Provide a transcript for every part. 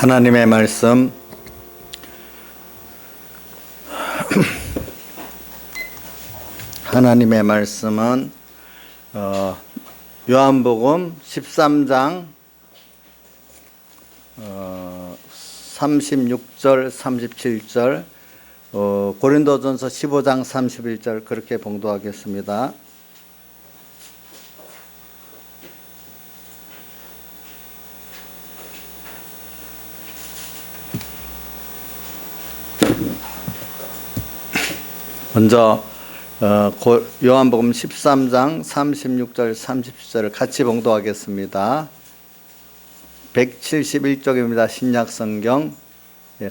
하나님의 말씀 하나님의 말씀은 요한복음 13장 36절 37절 고린도전서 15장 31절 그렇게 봉독하겠습니다. 먼저 요한복음 13장 36절 37절을 같이 봉독하겠습니다. 171쪽입니다. 신약성경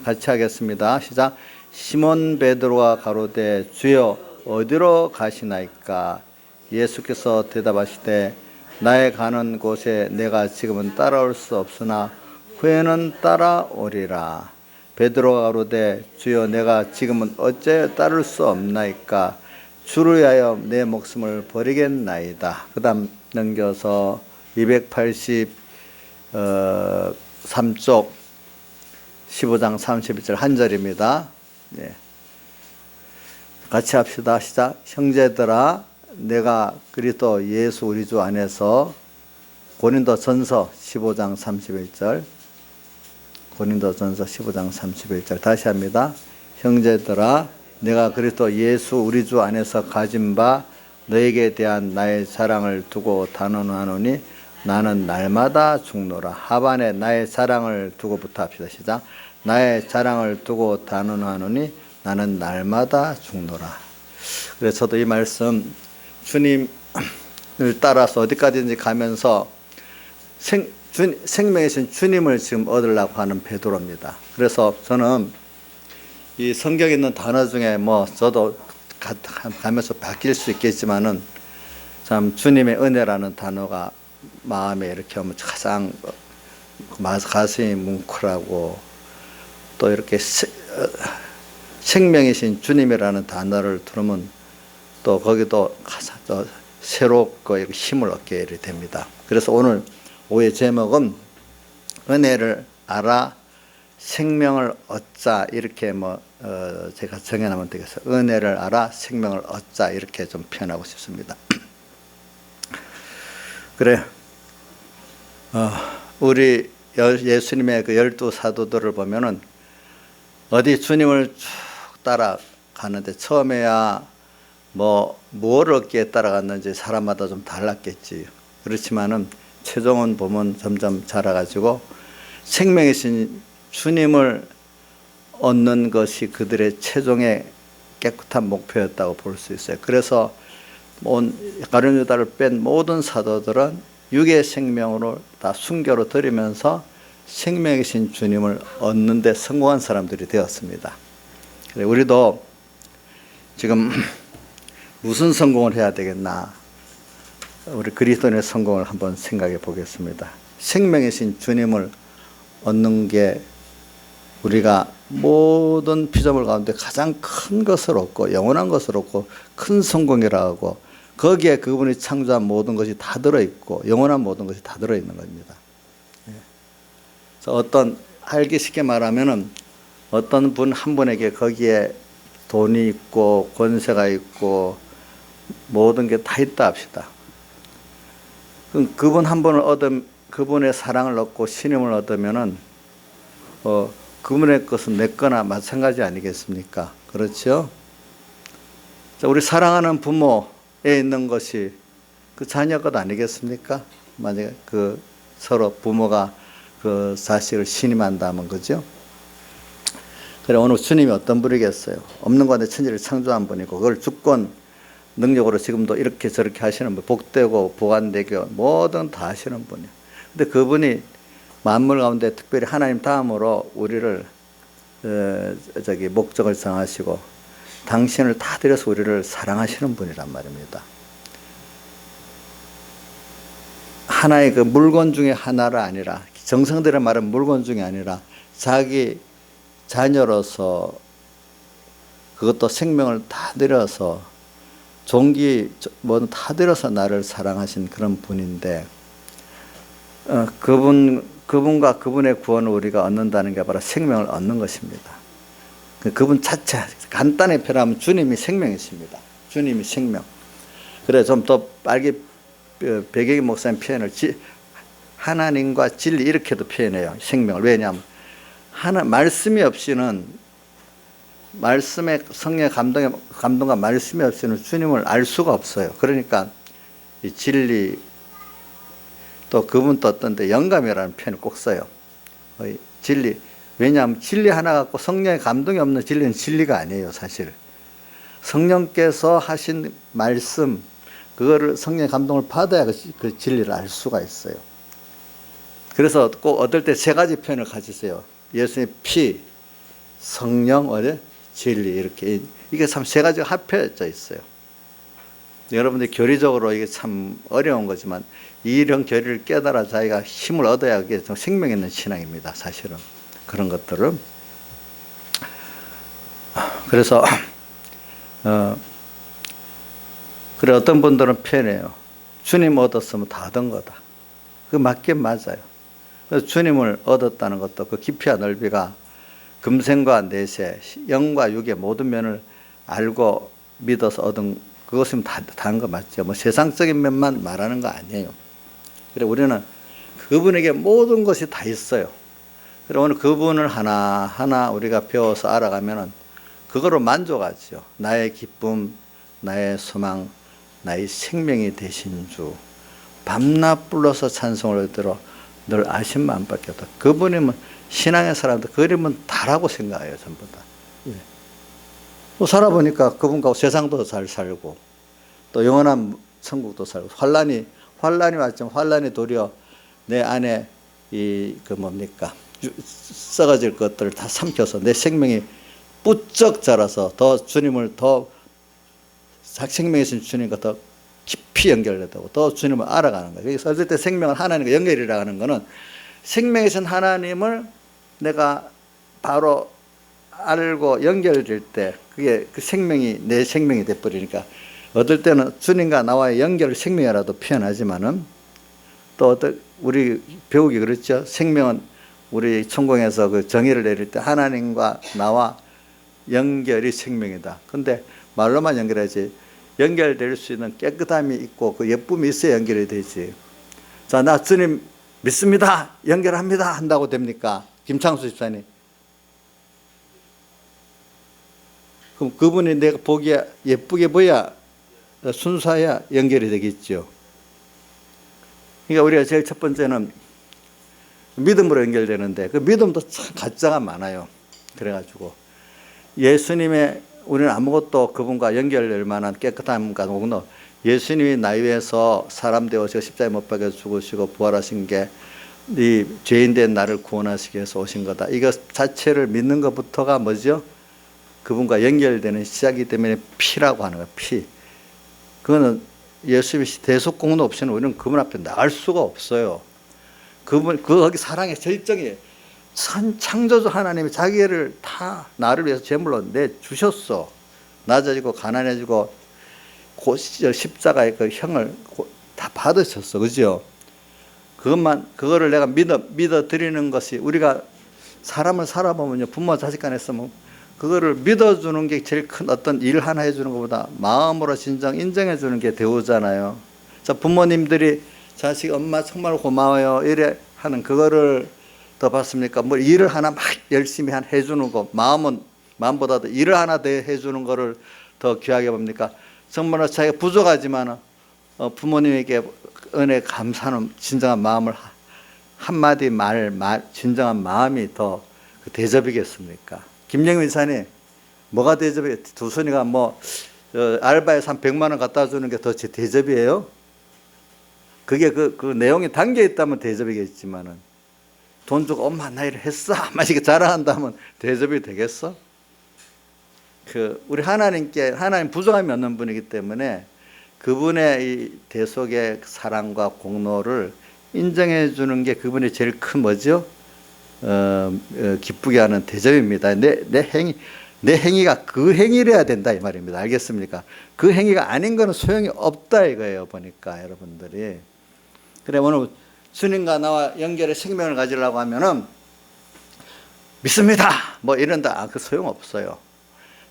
같이 하겠습니다. 시작. 시몬 베드로가 가로되 주여 어디로 가시나이까? 예수께서 대답하시되 나의 가는 곳에 내가 지금은 따라올 수 없으나 후에는 따라오리라. 베드로가 가로되 주여 내가 지금은 어째 따를 수 없나이까? 주를 위하여 내 목숨을 버리겠나이다. 그 다음 넘겨서 283쪽 15장 31절 한 절입니다. 네. 같이 합시다. 시작. 형제들아 내가 그리스도 예수 우리 주 안에서 고린도전서 15장 31절 고린도전서 15장 31절 다시 합니다. 형제들아 내가 그리스도 예수 우리 주 안에서 가진 바 너에게 대한 나의 자랑을 두고 단언하노니 나는 날마다 죽노라. 하반에 나의 자랑을 두고부터 합시다. 시작. 나의 자랑을 두고 단언하노니 나는 날마다 죽노라. 그래서 저도 이 말씀 주님을 따라서 어디까지든지 가면서 생명이신 주님을 지금 얻으려고 하는 베드로입니다. 그래서 저는 이 성경에 있는 단어 중에 저도 가면서 바뀔 수 있겠지만은 참 주님의 은혜라는 단어가 마음에 이렇게 오면 가장 가슴이 뭉클하고 또 이렇게 생명이신 주님이라는 단어를 들으면 또 거기도 가장 새롭고 이렇게 힘을 얻게 됩니다. 그래서 오늘 오후의 제목은 은혜를 알아 생명을 얻자 이렇게 제가 정해놓으면 되겠어요. 은혜를 알아 생명을 얻자 이렇게 좀 표현하고 싶습니다. 그래 우리 예수님의 그 12사도들을 보면은 어디 주님을 쭉 따라가는데 처음에야 뭘 얻기에 따라갔는지 사람마다 좀 달랐겠지. 그렇지만은 최종은 보면 점점 자라가지고 생명이신 주님을 얻는 것이 그들의 최종의 깨끗한 목표였다고 볼 수 있어요. 그래서 가룟 유다를 뺀 모든 사도들은 육의 생명으로 다 순교로 드리면서 생명이신 주님을 얻는 데 성공한 사람들이 되었습니다. 우리도 지금 무슨 성공을 해야 되겠나? 우리 그리스도인의 성공을 한번 생각해 보겠습니다. 생명이신 주님을 얻는 게 우리가 모든 피조물 가운데 가장 큰 것을 얻고 영원한 것을 얻고 큰 성공이라고 하고 거기에 그분이 창조한 모든 것이 다 들어있고 영원한 모든 것이 다 들어있는 겁니다. 그래서 알기 쉽게 말하면은 어떤 분 한 분에게 거기에 돈이 있고 권세가 있고 모든 게 다 있다 합시다. 그럼 그분 한 분을 그분의 사랑을 얻고 신임을 얻으면은 그분의 것은 내 거나 마찬가지 아니겠습니까? 그렇죠? 자, 우리 사랑하는 부모에 있는 것이 그 자녀 것 아니겠습니까? 만약에 서로 부모가 그 자식을 신임한다면 그죠? 그래 오늘 주님이 어떤 분이겠어요? 없는 가운데 천지를 창조한 분이고 그걸 주권 능력으로 지금도 이렇게 저렇게 하시는 분, 복되고 보관되고 뭐든 다 하시는 분이에요. 근데 그분이 만물 가운데 특별히 하나님 다음으로 우리를 목적을 정하시고 당신을 다 들여서 우리를 사랑하시는 분이란 말입니다. 하나의 그 물건 중에 하나가 아니라 정성들의 말은 물건 중에 아니라 자기 자녀로서 그것도 생명을 다 들여서 종기 다 들여서 나를 사랑하신 그런 분인데 그분 그분과 그분의 구원을 우리가 얻는다는 게 바로 생명을 얻는 것입니다. 그분 자체, 간단히 표현하면 주님이 생명이십니다. 주님이 생명. 그래 좀 더 빨리 백영희 목사님 표현을 하나님과 진리 이렇게도 표현해요. 생명을. 왜냐하면 말씀이 없이는, 말씀의 성령의 감동과 말씀이 없이는 주님을 알 수가 없어요. 그러니까 이 진리, 또 그분 또 어떤데 영감이라는 표현을 꼭 써요. 진리. 왜냐하면 진리 하나 갖고 성령의 감동이 없는 진리는 진리가 아니에요, 사실. 성령께서 하신 말씀, 그거를 성령의 감동을 받아야 그 진리를 알 수가 있어요. 그래서 꼭 얻을 때 세 가지 표현을 가지세요. 예수님의 피, 성령, 진리, 이렇게. 이게 참 세 가지가 합해져 있어요. 여러분들 교리적으로 이게 참 어려운 거지만 이런 교리를 깨달아 자기가 힘을 얻어야 그게 좀 생명 있는 신앙입니다, 사실은. 그런 것들을. 그래서 그래 어떤 분들은 표현해요. 주님 얻었으면 다 얻은 거다. 그 맞긴 맞아요. 그래서 주님을 얻었다는 것도 그 깊이와 넓이가 금생과 내세, 영과 육의 모든 면을 알고 믿어서 얻은 그것이면 다 한 거 맞죠. 뭐 세상적인 면만 말하는 거 아니에요. 그래 우리는 그분에게 모든 것이 다 있어요. 그래 오늘 그분을 하나하나 우리가 배워서 알아가면은 그거로 만족하죠. 나의 기쁨, 나의 소망, 나의 생명이 되신 주. 밤낮 불러서 찬송을 들어 늘 아신 마음밖에 없다. 그분이면 신앙의 사람들 그림은 다라고 생각해요, 전부 다. 예. 또 살아보니까 그분과 세상도 잘 살고 또 영원한 천국도 살고 환란이 왔지만 환란이 도리어 내 안에 썩어질 것들을 다 삼켜서 내 생명이 부쩍 자라서 더 주님을 더 생명이신 주님과 더 깊이 연결되고 더 주님을 알아가는 거예요. 그래서 어릴 때 생명을 하나님과 연결이라고 하는 것은 생명이신 하나님을 내가 바로 알고 연결될 때 그게 그 생명이 내 생명이 돼버리니까 어떨 때는 주님과 나와의 연결을 생명이라도 표현하지만은 또 우리 배우기 그렇죠. 생명은 우리 천공에서 그 정의를 내릴 때 하나님과 나와 연결이 생명이다. 근데 말로만 연결하지 연결될 수 있는 깨끗함이 있고 그 예쁨이 있어야 연결이 되지. 자, 나 주님 믿습니다. 연결합니다. 한다고 됩니까? 김창수 집사님. 그럼 그분이 내가 보기에 예쁘게 보여야 순수해야 연결이 되겠죠. 그러니까 우리가 제일 첫 번째는 믿음으로 연결되는데 그 믿음도 참 가짜가 많아요. 그래가지고 예수님의 우리는 아무것도 그분과 연결될 만한 깨끗함과 공로 예수님이 나 위해서 사람 되어서 십자가에 못 박혀 죽으시고 부활하신 게 이 죄인된 나를 구원하시기 위해서 오신 거다. 이것 자체를 믿는 것부터가 뭐죠? 그분과 연결되는 시작이기 때문에 피라고 하는 거예요. 피. 그거는 예수님이 대속 공로 없이는 우리는 그분 앞에 나갈 수가 없어요. 거기 사랑의 절정이에요. 창조주 하나님이 자기를 다 나를 위해서 제물로 내주셨어. 낮아지고 가난해지고 십자가의 그 형을 다 받으셨어. 그죠? 그거를 내가 믿어 드리는 것이 우리가 사람을 살아보면요. 부모 자식 간에 있으면 그거를 믿어주는 게 제일 큰 어떤 일 하나 해주는 것보다 마음으로 진정 인정해주는 게 대우잖아요. 자, 부모님들이 자식 엄마 정말 고마워요. 이래 하는 그거를 더 받습니까? 뭐 일을 하나 막 열심히 해주는 거 마음보다도 일을 하나 더 해주는 거를 더 귀하게 봅니까? 정말로 자기가 부족하지만 부모님에게 은혜 감사하는 진정한 마음을 한마디 진정한 마음이 더 대접이겠습니까? 김영민 이사님 뭐가 대접이에요? 두 손이가 알바에서 한 100만 원 갖다 주는 게 더 대접이에요? 그게 그 내용이 담겨 있다면 대접이겠지만은 돈 주고 엄마 나 이를 했어 막 이렇게 자랑한다면 대접이 되겠어? 우리 하나님 부족함이 없는 분이기 때문에 그분의 이 대속의 사랑과 공로를 인정해 주는 게 그분의 제일 큰 뭐죠? 기쁘게 하는 대접입니다. 내 행위가 그 행위를 해야 된다 이 말입니다. 알겠습니까? 그 행위가 아닌 거는 소용이 없다 이거예요. 보니까 여러분들이. 그래 오늘 주님과 나와 연결의 생명을 가지려고 하면은 믿습니다 뭐 이런다. 그 소용없어요.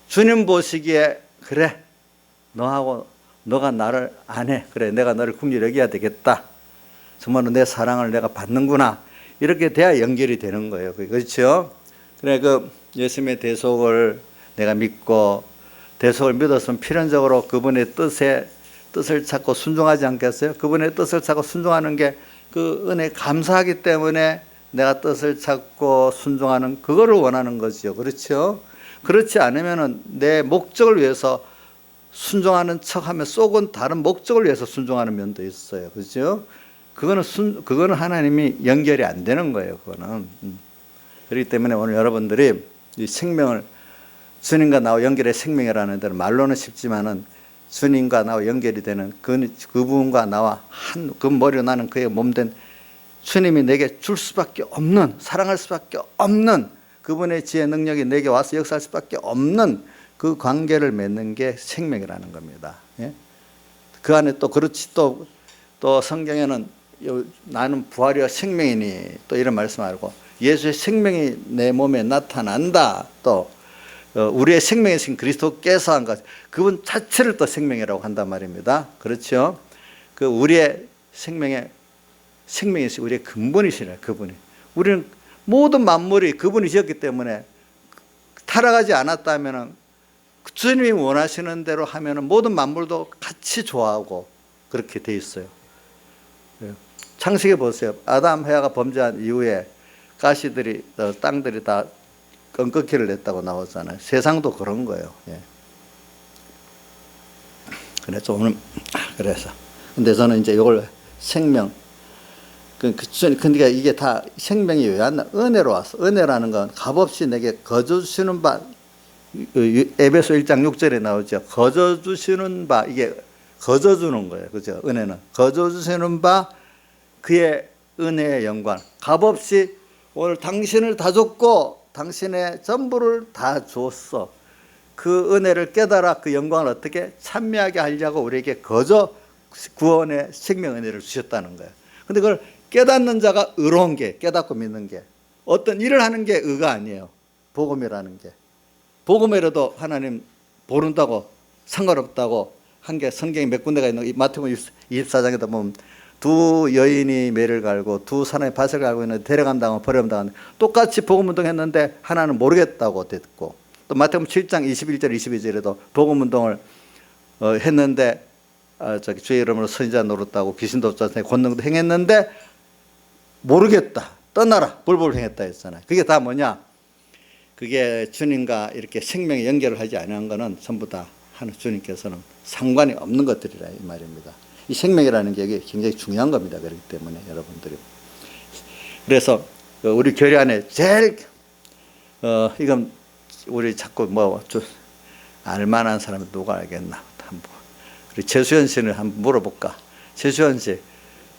주님 보시기에 그래 너가 나를 안 해. 그래 내가 너를 긍휼히 여겨야 되겠다. 정말로 내 사랑을 내가 받는구나. 이렇게 돼야 연결이 되는 거예요. 그렇죠? 그래 그 예수님의 대속을 내가 믿고 대속을 믿었으면 필연적으로 그분의 뜻을 찾고 순종하지 않겠어요? 그분의 뜻을 찾고 순종하는 게 그 은혜에 감사하기 때문에 내가 뜻을 찾고 순종하는 그거를 원하는 거죠. 그렇죠? 그렇지 않으면은 내 목적을 위해서 순종하는 척하면 속은 다른 목적을 위해서 순종하는 면도 있어요. 그렇죠? 그거는 하나님이 연결이 안 되는 거예요. 그거는. 그렇기 때문에 오늘 여러분들이 이 생명을 주님과 나와 연결의 생명이라는 데는 말로는 쉽지만은 주님과 나와 연결이 되는 그분과 나와 그 머리로 나는 그의 몸된 주님이 내게 줄 수밖에 없는 사랑할 수밖에 없는 그분의 지혜 능력이 내게 와서 역사할 수밖에 없는 그 관계를 맺는 게 생명이라는 겁니다. 예? 그 안에 또 그렇지 또 성경에는 나는 부활이여 생명이니 또 이런 말씀하고 예수의 생명이 내 몸에 나타난다. 또 우리의 생명이신 그리스도께서 한 것 그분 자체를 또 생명이라고 한단 말입니다. 그렇죠? 그 우리의 생명이신 우리의 근본이시라. 그분이 우리는 모든 만물이 그분이 지었기 때문에 타락하지 않았다면은 주님이 원하시는 대로 하면은 모든 만물도 같이 좋아하고 그렇게 돼 있어요. 창세기 보세요. 아담 해와가 범죄한 이후에 가시들이 땅들이 다 껌꺾이를 냈다고 나오잖아요. 세상도 그런 거예요. 예. 그래서 오늘 그래서 근데 저는 이제 이걸 생명 그러니까 이게 다 생명이 왜 왔나? 은혜로 왔어. 은혜라는 건 값없이 내게 거저 주시는 바 에베소 1장 6절에 나오죠. 거저 주시는 바 이게 거저 주는 거예요. 그죠? 은혜는 거저 주시는 바 그의 은혜의 영광 값없이 오늘 당신을 다 줬고 당신의 전부를 다 줬어. 그 은혜를 깨달아 그 영광을 어떻게 찬미하게 하려고 우리에게 거저 구원의 생명 은혜를 주셨다는 거예요. 근데 그걸 깨닫는 자가 의로운 게 깨닫고 믿는 게 어떤 일을 하는 게 의가 아니에요. 복음이라는 게. 복음이라도 하나님 모른다고 상관없다고 한 게 성경에 몇 군데가 있는 마태복음 24장에다 보면 두 여인이 매를 갈고 두 사람이 밭을 갈고 있는데 데려간다고 버려간다고 똑같이 복음운동했는데 하나는 모르겠다고 됐고 또 마태복음 7장 21절 22절에도 복음운동을 했는데 주의 이름으로 선지자 노릇하고 귀신도 쫓아내고 권능도 행했는데 모르겠다 떠나라 불법을 행했다 했잖아요. 그게 다 뭐냐? 그게 주님과 이렇게 생명의 연결을 하지 않은 거는 전부 다 하는 주님께서는 상관이 없는 것들이라 이 말입니다. 이 생명이라는 게 이게 굉장히 중요한 겁니다. 그렇기 때문에 여러분들이 그래서 우리 교회 안에 제일 이건 우리 자꾸 뭐 알만한 사람이 누가 알겠나 한번 우리 최수연 씨를 한번 물어볼까? 최수연 씨,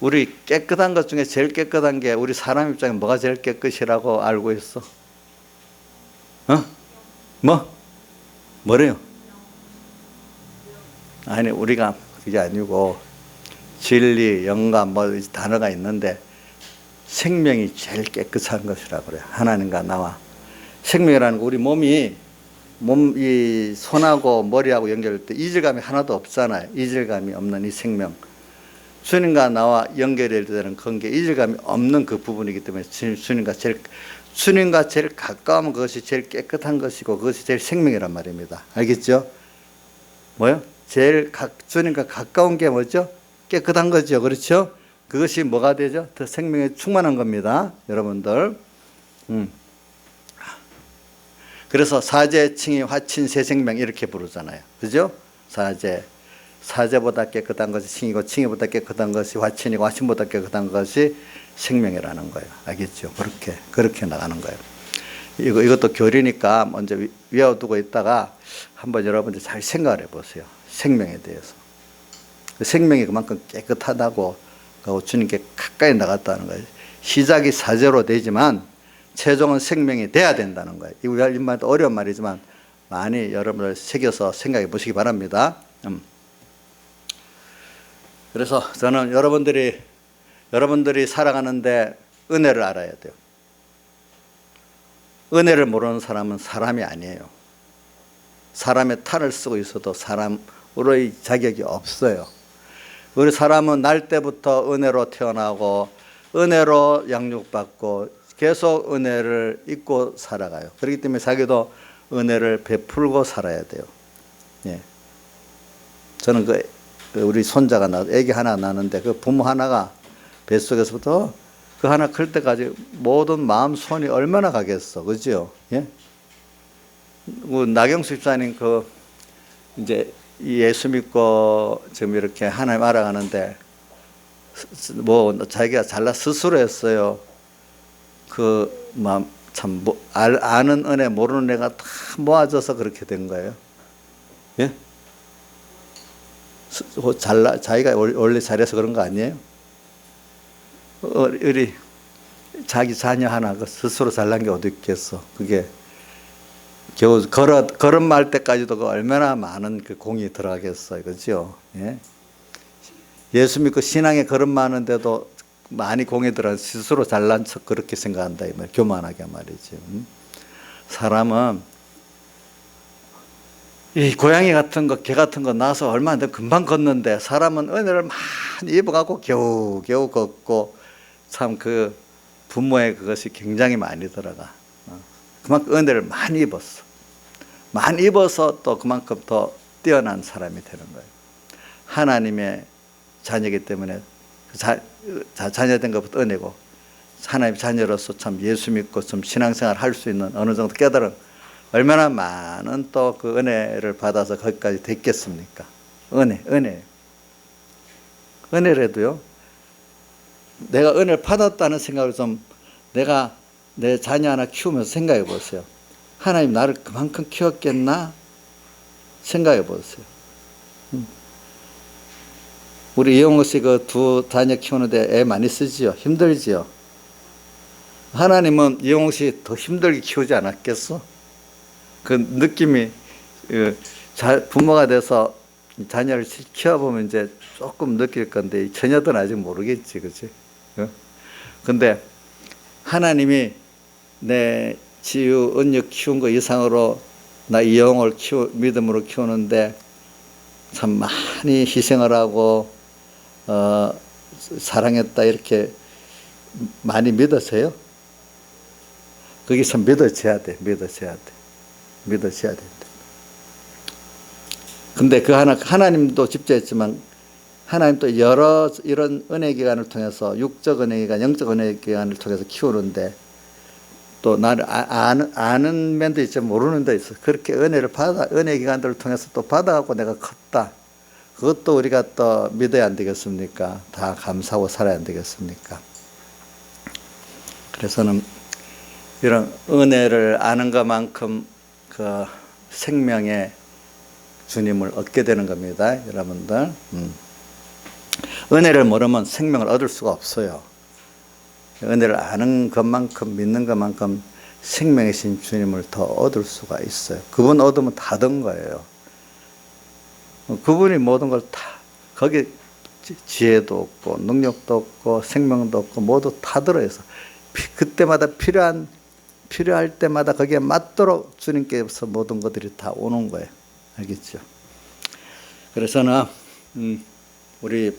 우리 깨끗한 것 중에 제일 깨끗한 게 우리 사람 입장에 뭐가 제일 깨끗이라고 알고 있어? 뭐래요? 아니 우리가 그게 아니고 진리, 영감 뭐 단어가 있는데 생명이 제일 깨끗한 것이라고 그래요. 하나님과 나와 생명이라는 거 우리 몸이 이 손하고 머리하고 연결될 때 이질감이 하나도 없잖아요. 이질감이 없는 이 생명 주님과 나와 연결이 되는 관계 이질감이 없는 그 부분이기 때문에 주님과 제일 가까우면 그것이 제일 깨끗한 것이고 그것이 제일 생명이란 말입니다. 알겠죠? 뭐요? 주님과 가까운 게 뭐죠? 깨끗한 거죠. 그렇죠? 그것이 뭐가 되죠? 더 생명에 충만한 겁니다. 여러분들. 그래서 사제, 칭의, 화친, 새생명 이렇게 부르잖아요. 그죠? 사제보다 깨끗한 것이 칭이고 칭의보다 깨끗한 것이 화친이고 화친보다 깨끗한 것이 생명이라는 거예요. 알겠죠? 그렇게 나가는 거예요. 이것도 교리니까 먼저 외워두고 있다가 한번 여러분들 잘 생각을 해보세요. 생명에 대해서. 생명이 그만큼 깨끗하다고 주님께 가까이 나갔다는 거예요. 시작이 사제로 되지만 최종은 생명이 돼야 된다는 거예요. 이 말도 어려운 말이지만 많이 여러분들 새겨서 생각해 보시기 바랍니다. 그래서 저는 여러분들이 여러분들이 살아가는데 은혜를 알아야 돼요. 은혜를 모르는 사람은 사람이 아니에요. 사람의 탈을 쓰고 있어도 사람으로의 자격이 없어요. 우리 사람은 날 때부터 은혜로 태어나고 은혜로 양육받고 계속 은혜를 잊고 살아가요. 그렇기 때문에 자기도 은혜를 베풀고 살아야 돼요. 예. 저는 우리 손자가 애기 하나 낳는데 그 부모 하나가 뱃속에서부터 그 하나 클 때까지 모든 마음 손이 얼마나 가겠어, 그죠? 예? 나경수 집사님 이제 예수 믿고 지금 이렇게 하나님 알아가는데 자기가 잘나 스스로 했어요. 참 아는 은혜 모르는 애가 다 모아져서 그렇게 된 거예요. 예? 자기가 원래 잘해서 그런 거 아니에요? 우리 자기 자녀 하나 스스로 잘난 게 어디 있겠어. 그게 겨우 걸음말 때까지도 얼마나 많은 공이 들어가겠어요. 그죠? 예? 예수 믿고 신앙에 걸음마는데도 많이 공이 들어 스스로 잘난 척 그렇게 생각한다. 교만하게 말이지. 사람은 이 고양이 같은 거, 개 같은 거 나서 얼마 안 돼 금방 걷는데 사람은 은혜를 많이 입어갖고 겨우 걷고 참 부모의 그것이 굉장히 많이 들어가. 그만큼 은혜를 많이 입었어. 많이 입어서 또 그만큼 더 뛰어난 사람이 되는 거예요. 하나님의 자녀이기 때문에 자녀된 것부터 은혜고 하나님의 자녀로서 참 예수 믿고 좀 신앙생활 할 수 있는 어느 정도 깨달은 얼마나 많은 또 그 은혜를 받아서 거기까지 됐겠습니까? 은혜라도요. 내가 은혜를 받았다는 생각을 좀 내가 내 자녀 하나 키우면서 생각해 보세요. 하나님 나를 그만큼 키웠겠나? 생각해 보세요. 우리 이용호 씨 두 자녀 키우는데 애 많이 쓰지요? 힘들지요? 하나님은 이용호 씨 더 힘들게 키우지 않았겠어? 그 느낌이 부모가 돼서 자녀를 키워보면 이제 조금 느낄 건데 처녀들은 아직 모르겠지, 그치? 근데 하나님이 내 지유, 은유 키운 거 이상으로 나 이영을 믿음으로 키우는데 참 많이 희생을 하고 사랑했다 이렇게 많이 믿으세요? 그게 참 믿어져야 돼. 근데 하나님도 집조했지만 하나님도 여러 이런 은혜 기간을 통해서 육적 은혜 기간, 영적 은혜 기간을 통해서 키우는데 또 나를 아는 면도 있지만 모르는 데 있어. 그렇게 은혜 기간들을 통해서 또 받아갖고 내가 컸다. 그것도 우리가 또 믿어야 안 되겠습니까? 다 감사하고 살아야 안 되겠습니까? 그래서는 이런 은혜를 아는 것만큼 그 생명의 주님을 얻게 되는 겁니다. 여러분들. 은혜를 모르면 생명을 얻을 수가 없어요. 은혜를 아는 것만큼 믿는 것만큼 생명이신 주님을 더 얻을 수가 있어요. 그분 얻으면 다 된 거예요. 그분이 모든 걸 다 거기 지혜도 없고 능력도 없고 생명도 없고 모두 다 들어있어. 그때마다 필요할 때마다 거기에 맞도록 주님께서 모든 것들이 다 오는 거예요. 알겠죠? 그래서는 우리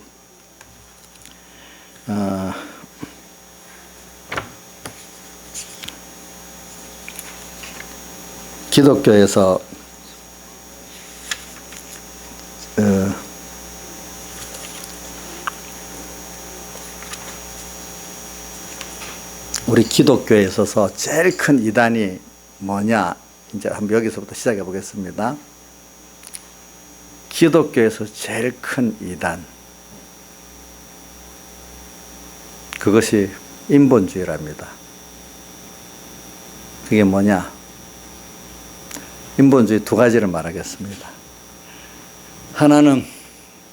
기독교에서 우리 기독교에 있어서 제일 큰 이단이 뭐냐? 이제 한번 여기서부터 시작해 보겠습니다. 기독교에서 제일 큰 이단. 그것이 인본주의랍니다. 그게 뭐냐? 인본주의 두 가지를 말하겠습니다. 하나는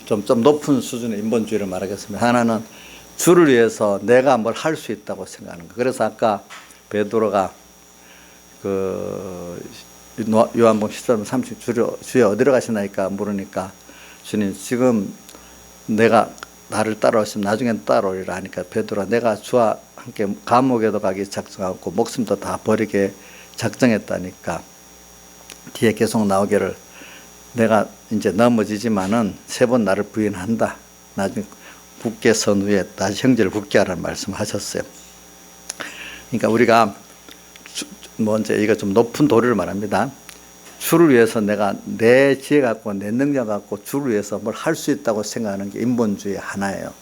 좀 높은 수준의 인본주의를 말하겠습니다. 하나는 주를 위해서 내가 뭘 할 수 있다고 생각하는 거. 그래서 아까 베드로가 요한복음 13장 30 주여 어디로 가시나이까 물으니까 주님 지금 내가 나를 따라오시면 나중엔 따라오리라 하니까 베드로가 내가 주와 함께 감옥에도 가기 작정하고 목숨도 다 버리게 작정했다니까 뒤에 계속 나오기를 내가 이제 넘어지지만은 3번 나를 부인한다. 나중에 굳게 선 후에 다시 형제를 굳게 하라는 말씀하셨어요. 그러니까 우리가 먼저 이거 좀 높은 도리를 말합니다. 주를 위해서 내가 내 지혜 갖고 내 능력 갖고 주를 위해서 뭘 할 수 있다고 생각하는 게 인본주의 하나예요.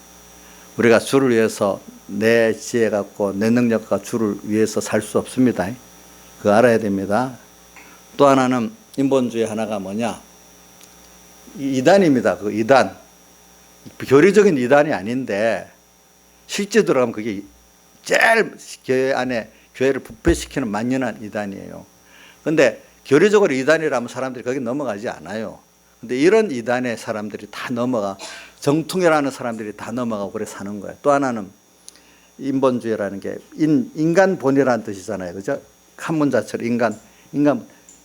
우리가 주를 위해서 내 지혜 갖고 내 능력 갖고 주를 위해서 살 수 없습니다. 그거 알아야 됩니다. 또 하나는 인본주의 하나가 뭐냐? 이단입니다. 그 이단. 교리적인 이단이 아닌데 실제 들어가면 그게 제일 교회 안에 교회를 부패시키는 만연한 이단이에요. 그런데 교리적으로 이단이라면 사람들이 거기 넘어가지 않아요. 근데 이런 이단의 사람들이 다 넘어가, 정통이라는 사람들이 다 넘어가고 그래 사는 거예요. 또 하나는 인본주의라는 게 인간 본이라는 뜻이잖아요. 그죠? 한문 자체로 인간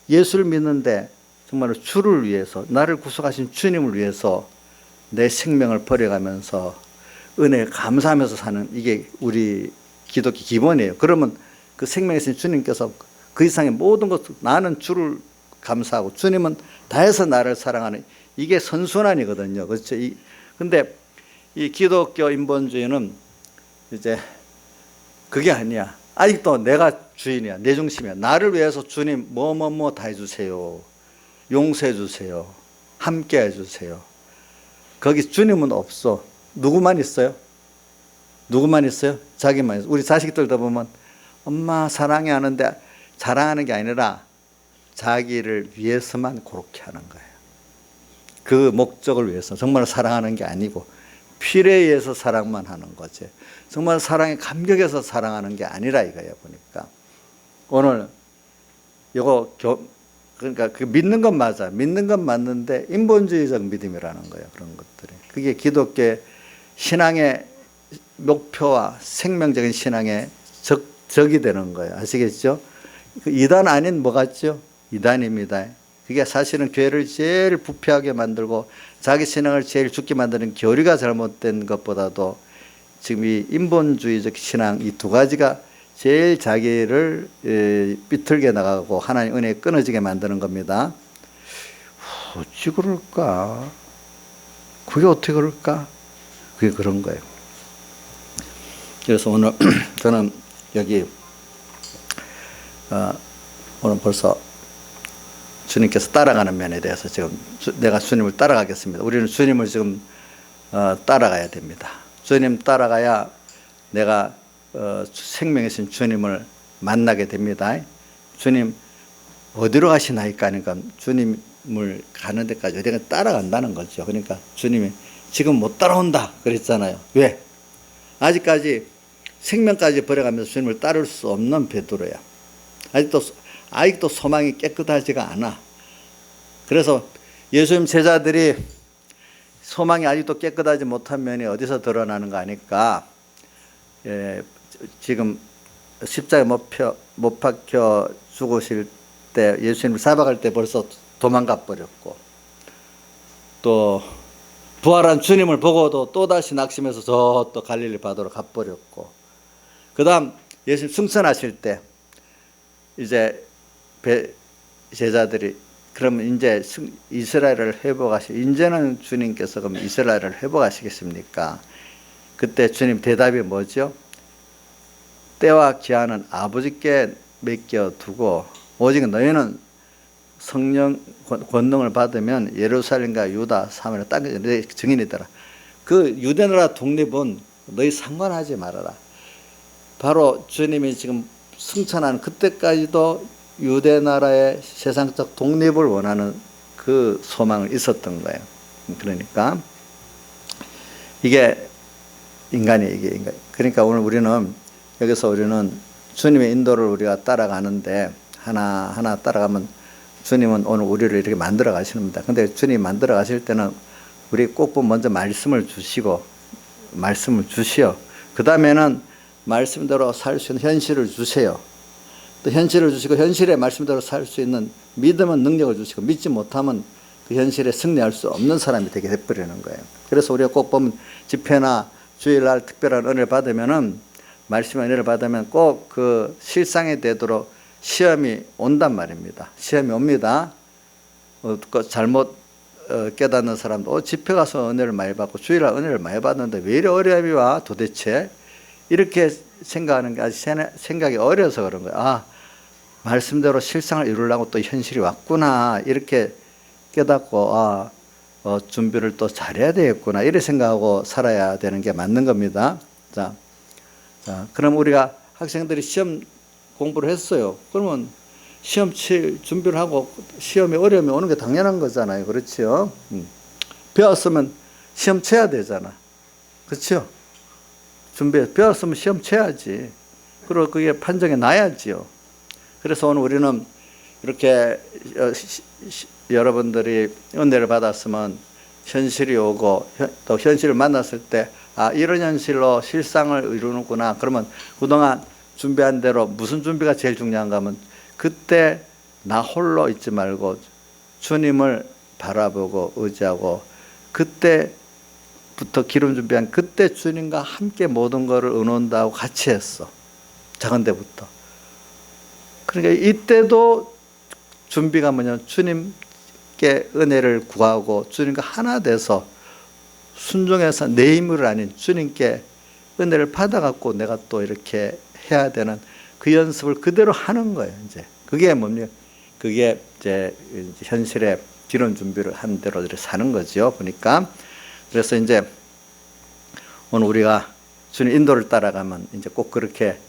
예수를 믿는데 정말로 주를 위해서 나를 구속하신 주님을 위해서 내 생명을 버려가면서 은혜에 감사하면서 사는 이게 우리 기독교 기본이에요. 그러면 그 생명이신 주님께서 그 이상의 모든 것을 나는 주를 감사하고 주님은 다해서 나를 사랑하는 이게 선순환이거든요. 그렇죠? 근데 이 기독교 인본주의는 이제 그게 아니야. 아직도 내가 주인이야. 내 중심이야. 나를 위해서 주님 뭐 다 해주세요. 용서해 주세요. 함께 해주세요. 거기 주님은 없어. 누구만 있어요? 누구만 있어요? 자기만 있어요. 우리 자식들도 보면 엄마 사랑해 하는데 자랑하는 게 아니라 자기를 위해서만 그렇게 하는 거예요. 그 목적을 위해서 정말 사랑하는 게 아니고 필요에 의해서 사랑만 하는 거지. 정말 사랑에 감격해서 사랑하는 게 아니라 이거예요. 보니까 오늘 이거 그러니까 그 믿는 건 맞아. 믿는 건 맞는데 인본주의적 믿음이라는 거예요. 그런 것들이. 그게 기독교 신앙의 목표와 생명적인 신앙의 적이 되는 거예요. 아시겠죠? 이단 아닌 뭐 같죠? 이단입니다. 그게 사실은 교회를 제일 부패하게 만들고 자기 신앙을 제일 죽게 만드는 교리가 잘못된 것보다도 지금 이 인본주의적 신앙 이 두 가지가 제일 자기를 비틀게 나가고 하나님 은혜에 끊어지게 만드는 겁니다. 어찌 그럴까? 그게 어떻게 그럴까? 그게 그런 거예요. 그래서 오늘 저는 여기 오늘 벌써 주님께서 따라가는 면에 대해서 지금 내가 주님을 따라가겠습니다. 우리는 주님을 지금 따라가야 됩니다. 주님 따라가야 내가 생명이신 주님을 만나게 됩니다. 주님 어디로 가시나이까 하니까 주님을 가는 데까지 어디가 따라간다는 거죠. 그러니까 주님이 지금 못 따라온다 그랬잖아요. 왜? 아직까지 생명까지 버려가면서 주님을 따를 수 없는 베드로야. 아직도 소망이 깨끗하지가 않아. 그래서 예수님 제자들이 소망이 아직도 깨끗하지 못한 면이 어디서 드러나는가 하니까 지금 십자가에 못 박혀 죽으실 때 예수님을 잡아갈 때 벌써 도망가 버렸고 또 부활한 주님을 보고도 또다시 낙심해서 저 또 갈릴리 바다로 가버렸고 그 다음 예수님 승천하실 때 이제 제자들이 그러면 이제 이스라엘을 이제는 주님께서 그럼 이스라엘을 회복하시겠습니까? 그때 주님 대답이 뭐죠? 때와 기한은 아버지께 맡겨두고 오직 너희는 성령 권능을 받으면 예루살렘과 유다, 사마리아 땅에 내 증인이 되라. 그 유대나라 독립은 너희 상관하지 말아라. 바로 주님이 지금 승천한 그때까지도 유대나라의 세상적 독립을 원하는 그 소망을 있었던 거예요. 그러니까 이게 인간이에요. 이게 인간. 그러니까 오늘 여기서 우리는 주님의 인도를 우리가 따라가는데 하나하나 따라가면 주님은 오늘 우리를 이렇게 만들어 가십니다. 근데 주님이 만들어 가실 때는 우리 꼭 먼저 말씀을 주시고 그 다음에는 말씀대로 살 수 있는 현실을 주세요. 또 현실을 주시고 현실의 말씀대로 살 수 있는 믿음은 능력을 주시고 믿지 못하면 그 현실에 승리할 수 없는 사람이 되게 돼버리는 거예요. 그래서 우리가 꼭 보면 집회나 주일날 특별한 은혜를 받으면은, 말씀의 은혜를 받으면 꼭 그 실상이 되도록 시험이 온단 말입니다. 시험이 옵니다. 잘못 깨닫는 사람도 집회 가서 은혜를 많이 받고 주일날 은혜를 많이 받는데 왜 이래 어려움이 와 도대체, 이렇게 생각하는 게 아직 생각이 어려서 그런 거예요. 아, 말씀대로 실상을 이루려고 또 현실이 왔구나, 이렇게 깨닫고 준비를 또 잘해야 되겠구나, 이렇게 생각하고 살아야 되는 게 맞는 겁니다. 자, 그럼 우리가 학생들이 시험 공부를 했어요. 그러면 시험 칠 준비를 하고 시험에 어려움이 오는 게 당연한 거잖아요. 그렇죠? 배웠으면 시험 쳐야 되잖아. 그렇죠? 배웠으면 시험 쳐야지. 그리고 그게 판정이 나야지요. 그래서 오늘 우리는 이렇게 여러분들이 은혜를 받았으면 현실이 오고 또 현실을 만났을 때 이런 현실로 실상을 이루는구나. 그러면 그동안 준비한 대로 무슨 준비가 제일 중요한가 하면, 그때 나 홀로 있지 말고 주님을 바라보고 의지하고, 그때부터 기름 준비한 그때 주님과 함께 모든 것을 의논다고 같이 했어. 작은 데부터. 그러니까 이때도 준비가 뭐냐면 주님께 은혜를 구하고 주님과 하나 돼서 순종해서 내 힘을 아닌 주님께 은혜를 받아갖고 내가 또 이렇게 해야 되는 그 연습을 그대로 하는 거예요. 이제 그게 뭡니까? 그게 이제 현실에 기름 준비를 한 대로 이렇게 사는 거죠. 보니까. 그래서 이제 오늘 우리가 주님 인도를 따라가면 이제 꼭 그렇게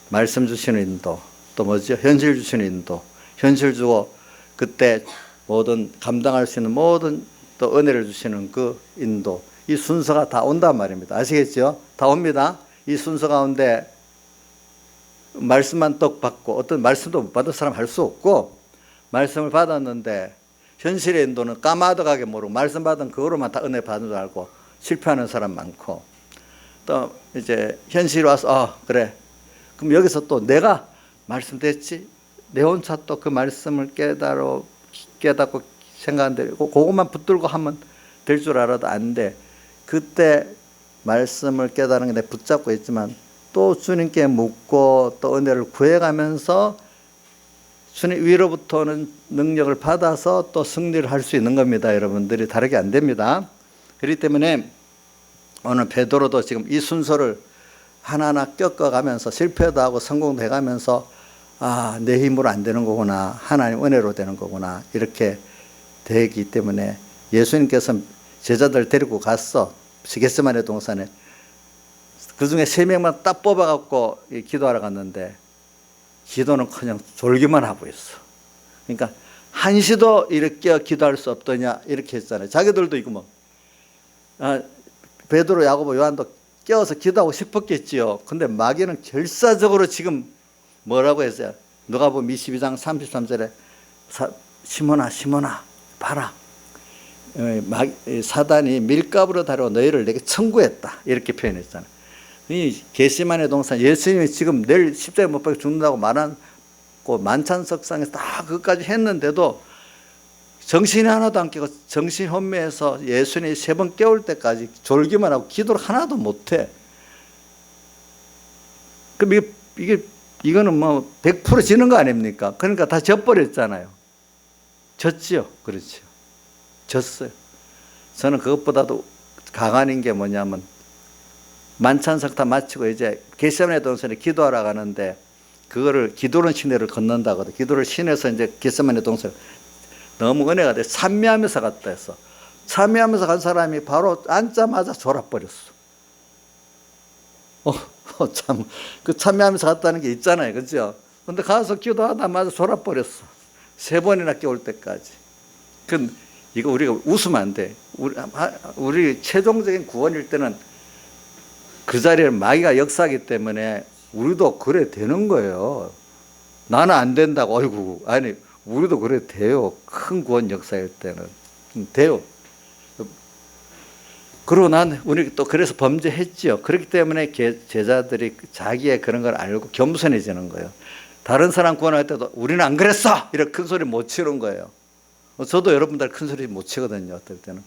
말씀 주시는 인도, 또 뭐죠? 현실 주시는 인도, 현실 주고 그때 모든 감당할 수 있는 모든 또 은혜를 주시는 그 인도, 이 순서가 다 온단 말입니다. 아시겠죠? 다 옵니다. 이 순서 가운데 말씀만 떡 받고, 어떤 말씀도 못 받은 사람 할 수 없고, 말씀을 받았는데 현실의 인도는 까마득하게 모르고 말씀 받은 그거로만 다 은혜 받은 줄 알고 실패하는 사람 많고, 또 이제 현실에 와서 그래, 그럼 여기서 또 내가 말씀 됐지, 내 혼자 또 그 말씀을 깨닫고 생각하는데 그것만 붙들고 하면 될 줄 알아도 안 돼. 그때 말씀을 깨달은 게 붙잡고 있지만 또 주님께 묻고 또 은혜를 구해가면서 주님 위로부터는 능력을 받아서 또 승리를 할 수 있는 겁니다. 여러분들이 다르게 안 됩니다. 그렇기 때문에 오늘 베드로도 지금 이 순서를 하나하나 겪어가면서 실패도 하고 성공도 해가면서 내 힘으로 안 되는 거구나, 하나님 은혜로 되는 거구나, 이렇게 되기 때문에 예수님께서 제자들 데리고 갔어. 겟세마네 동산에. 그 중에 3명만 딱 뽑아갖고 기도하러 갔는데 기도는 그냥 졸기만 하고 있어. 그러니까 한시도 이렇게 기도할 수 없더냐 이렇게 했잖아요. 자기들도 이거 뭐 베드로, 야고보, 요한도 깨워서 기도하고 싶었겠지요. 근데 마귀는 결사적으로 지금 뭐라고 했어요? 누가복음 22장 33절에 시몬아 봐라, 사단이 밀가부로 다루어 너희를 내게 청구했다, 이렇게 표현했잖아요. 이 겟세마네 동산, 예수님이 지금 내일 십자가에 못 박혀 죽는다고 말한 그 만찬석상에서 다 그것까지 했는데도 정신이 하나도 안 깨고 정신 혼미해서 예수님이 3번 깨울 때까지 졸기만 하고 기도를 하나도 못해. 그럼 이거는 뭐 100% 지는 거 아닙니까? 그러니까 다 져버렸잖아요. 졌지요. 그렇죠. 졌어요. 저는 그것보다도 강한 게 뭐냐면, 만찬석 다 마치고 이제 겟세마네 동산에 기도하러 가는데 그거를 기도는 시내를 건넌다거든. 기도를 시내에서 이제 겟세마네 동산 너무 은혜가 돼 찬미하면서 갔다 했어. 찬미하면서 간 사람이 바로 앉자마자 졸아버렸어. 참, 그 찬미하면서 갔다는 게 있잖아요. 그죠? 근데 가서 기도하다마자 졸아버렸어. 3번이나 깨울 때까지. 이거 우리가 웃으면 안 돼. 우리 최종적인 구원일 때는 그 자리에 마귀가 역사하기 때문에 우리도 그래 되는 거예요. 나는 안 된다고. 아이고, 아니, 우리도 그래 돼요. 큰 구원 역사일 때는. 돼요. 그러고 우리 또 그래서 범죄했지요. 그렇기 때문에 제자들이 자기의 그런 걸 알고 겸손해지는 거예요. 다른 사람 구원할 때도 우리는 안 그랬어! 이렇게 큰 소리 못 치는 거예요. 저도 여러분들 큰 소리 못 치거든요. 어떨 때는.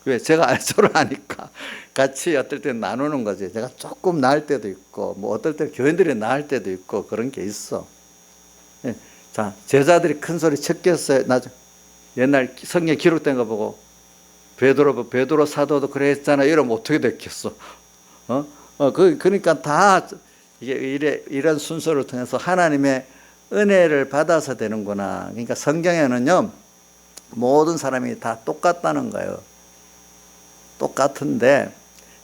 왜? 제가 저를 아니까 같이 어떨 때는 나누는 거지. 제가 조금 나을 때도 있고, 뭐 어떨 때는 교인들이 나을 때도 있고, 그런 게 있어. 예. 자, 제자들이 큰 소리 쳤겠어요. 옛날 성경에 기록된 거 보고, 베드로 사도도 그랬잖아. 이러면 어떻게 됐겠어? 그러니까 다 이런 순서를 통해서 하나님의 은혜를 받아서 되는구나. 그러니까 성경에는요, 모든 사람이 다 똑같다는 거예요. 똑같은데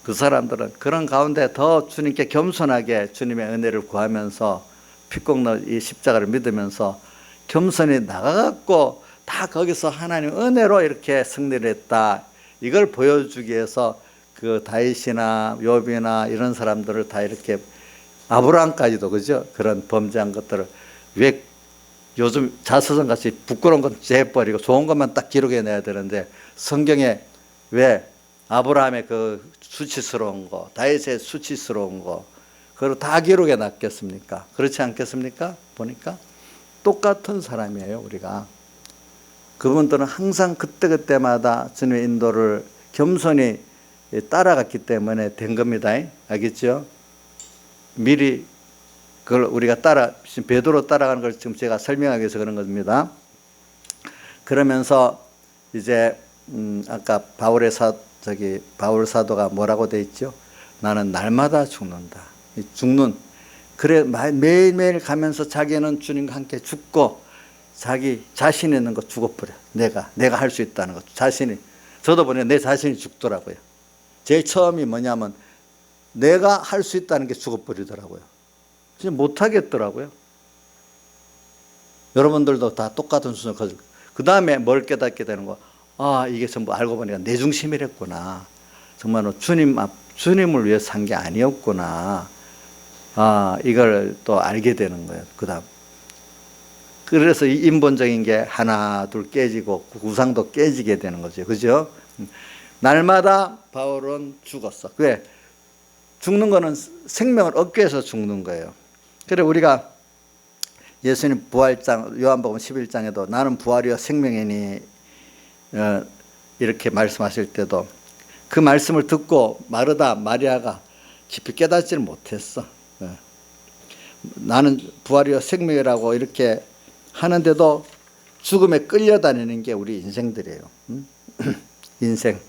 그 사람들은 그런 가운데 더 주님께 겸손하게 주님의 은혜를 구하면서 피꼭 이 십자가를 믿으면서 겸손히 나가갖고 다 거기서 하나님 은혜로 이렇게 승리를 했다. 이걸 보여주기 위해서 그 다윗이나 욥이나 이런 사람들을 다 이렇게 아브라함까지도 그죠? 그런 범죄한 것들을 왜 요즘 자서전같이 부끄러운 건 재버리고 좋은 것만 딱 기록해내야 되는데 성경에 왜 아브라함의 그 수치스러운 거, 다윗의 수치스러운 거, 그걸 다 기록해 놨겠습니까? 그렇지 않겠습니까? 보니까 똑같은 사람이에요, 우리가. 그분들은 항상 그때그때마다 주님의 인도를 겸손히 따라갔기 때문에 된 겁니다. 알겠죠? 미리 그걸 우리가 지금 베드로 따라가는 걸 지금 제가 설명하기 위해서 그런 겁니다. 그러면서 이제 아까 바울 사도가 뭐라고 돼 있죠? 나는 날마다 죽는다. 그래 매일매일 가면서 자기는 주님과 함께 죽고 자기 자신 있는 거 죽어버려. 내가 할 수 있다는 것. 저도 보니 내 자신이 죽더라고요. 제일 처음이 뭐냐면 내가 할 수 있다는 게 죽어버리더라고요. 진짜 못하겠더라고요. 여러분들도 다 똑같은 순서 가지고. 그 다음에 뭘 깨닫게 되는 거. 이게 전부 알고 보니까 내 중심이랬구나. 정말로 주님을 위해서 산 게 아니었구나. 이걸 또 알게 되는 거예요. 그 다음. 그래서 이 인본적인 게 하나, 둘 깨지고 구상도 깨지게 되는 거죠. 그죠? 날마다 바울은 죽었어. 왜? 죽는 거는 생명을 얻기 위해서 죽는 거예요. 그래 우리가 예수님 부활장 요한복음 11장에도 나는 부활이요 생명이니 이렇게 말씀하실 때도 그 말씀을 듣고 마르다 마리아가 깊이 깨닫지를 못했어. 나는 부활이요 생명이라고 이렇게 하는데도 죽음에 끌려다니는 게 우리 인생들이에요. 인생.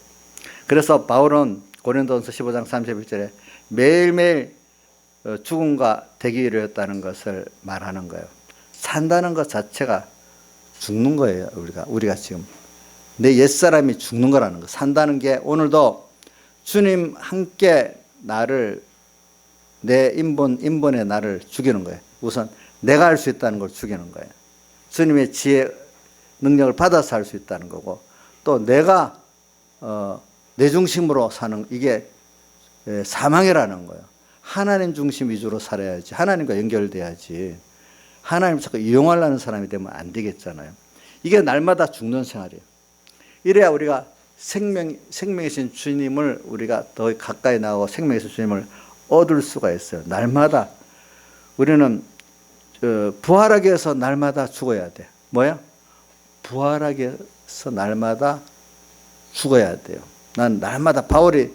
그래서 바울은 고린도전서 15장 31절에 매일매일 죽음과 대기를 했다는 것을 말하는 거예요. 산다는 것 자체가 죽는 거예요. 우리가 지금 내 옛사람이 죽는 거라는 거. 산다는 게 오늘도 주님 함께 내 인본의 나를 죽이는 거예요. 우선 내가 할 수 있다는 걸 죽이는 거예요. 주님의 지혜 능력을 받아서 할 수 있다는 거고 또 내가 내 중심으로 사는 이게 사망이라는 거예요. 하나님 중심 위주로 살아야지. 하나님과 연결돼야지. 하나님 자꾸 이용하려는 사람이 되면 안 되겠잖아요. 이게 날마다 죽는 생활이에요. 이래야 우리가 생명이신 주님을 우리가 더 가까이 나가고 생명이신 주님을 얻을 수가 있어요. 날마다 우리는 부활하기 위해서 날마다 죽어야 돼. 뭐야? 부활하기 위해서 날마다 죽어야 돼요. 난 날마다 바울의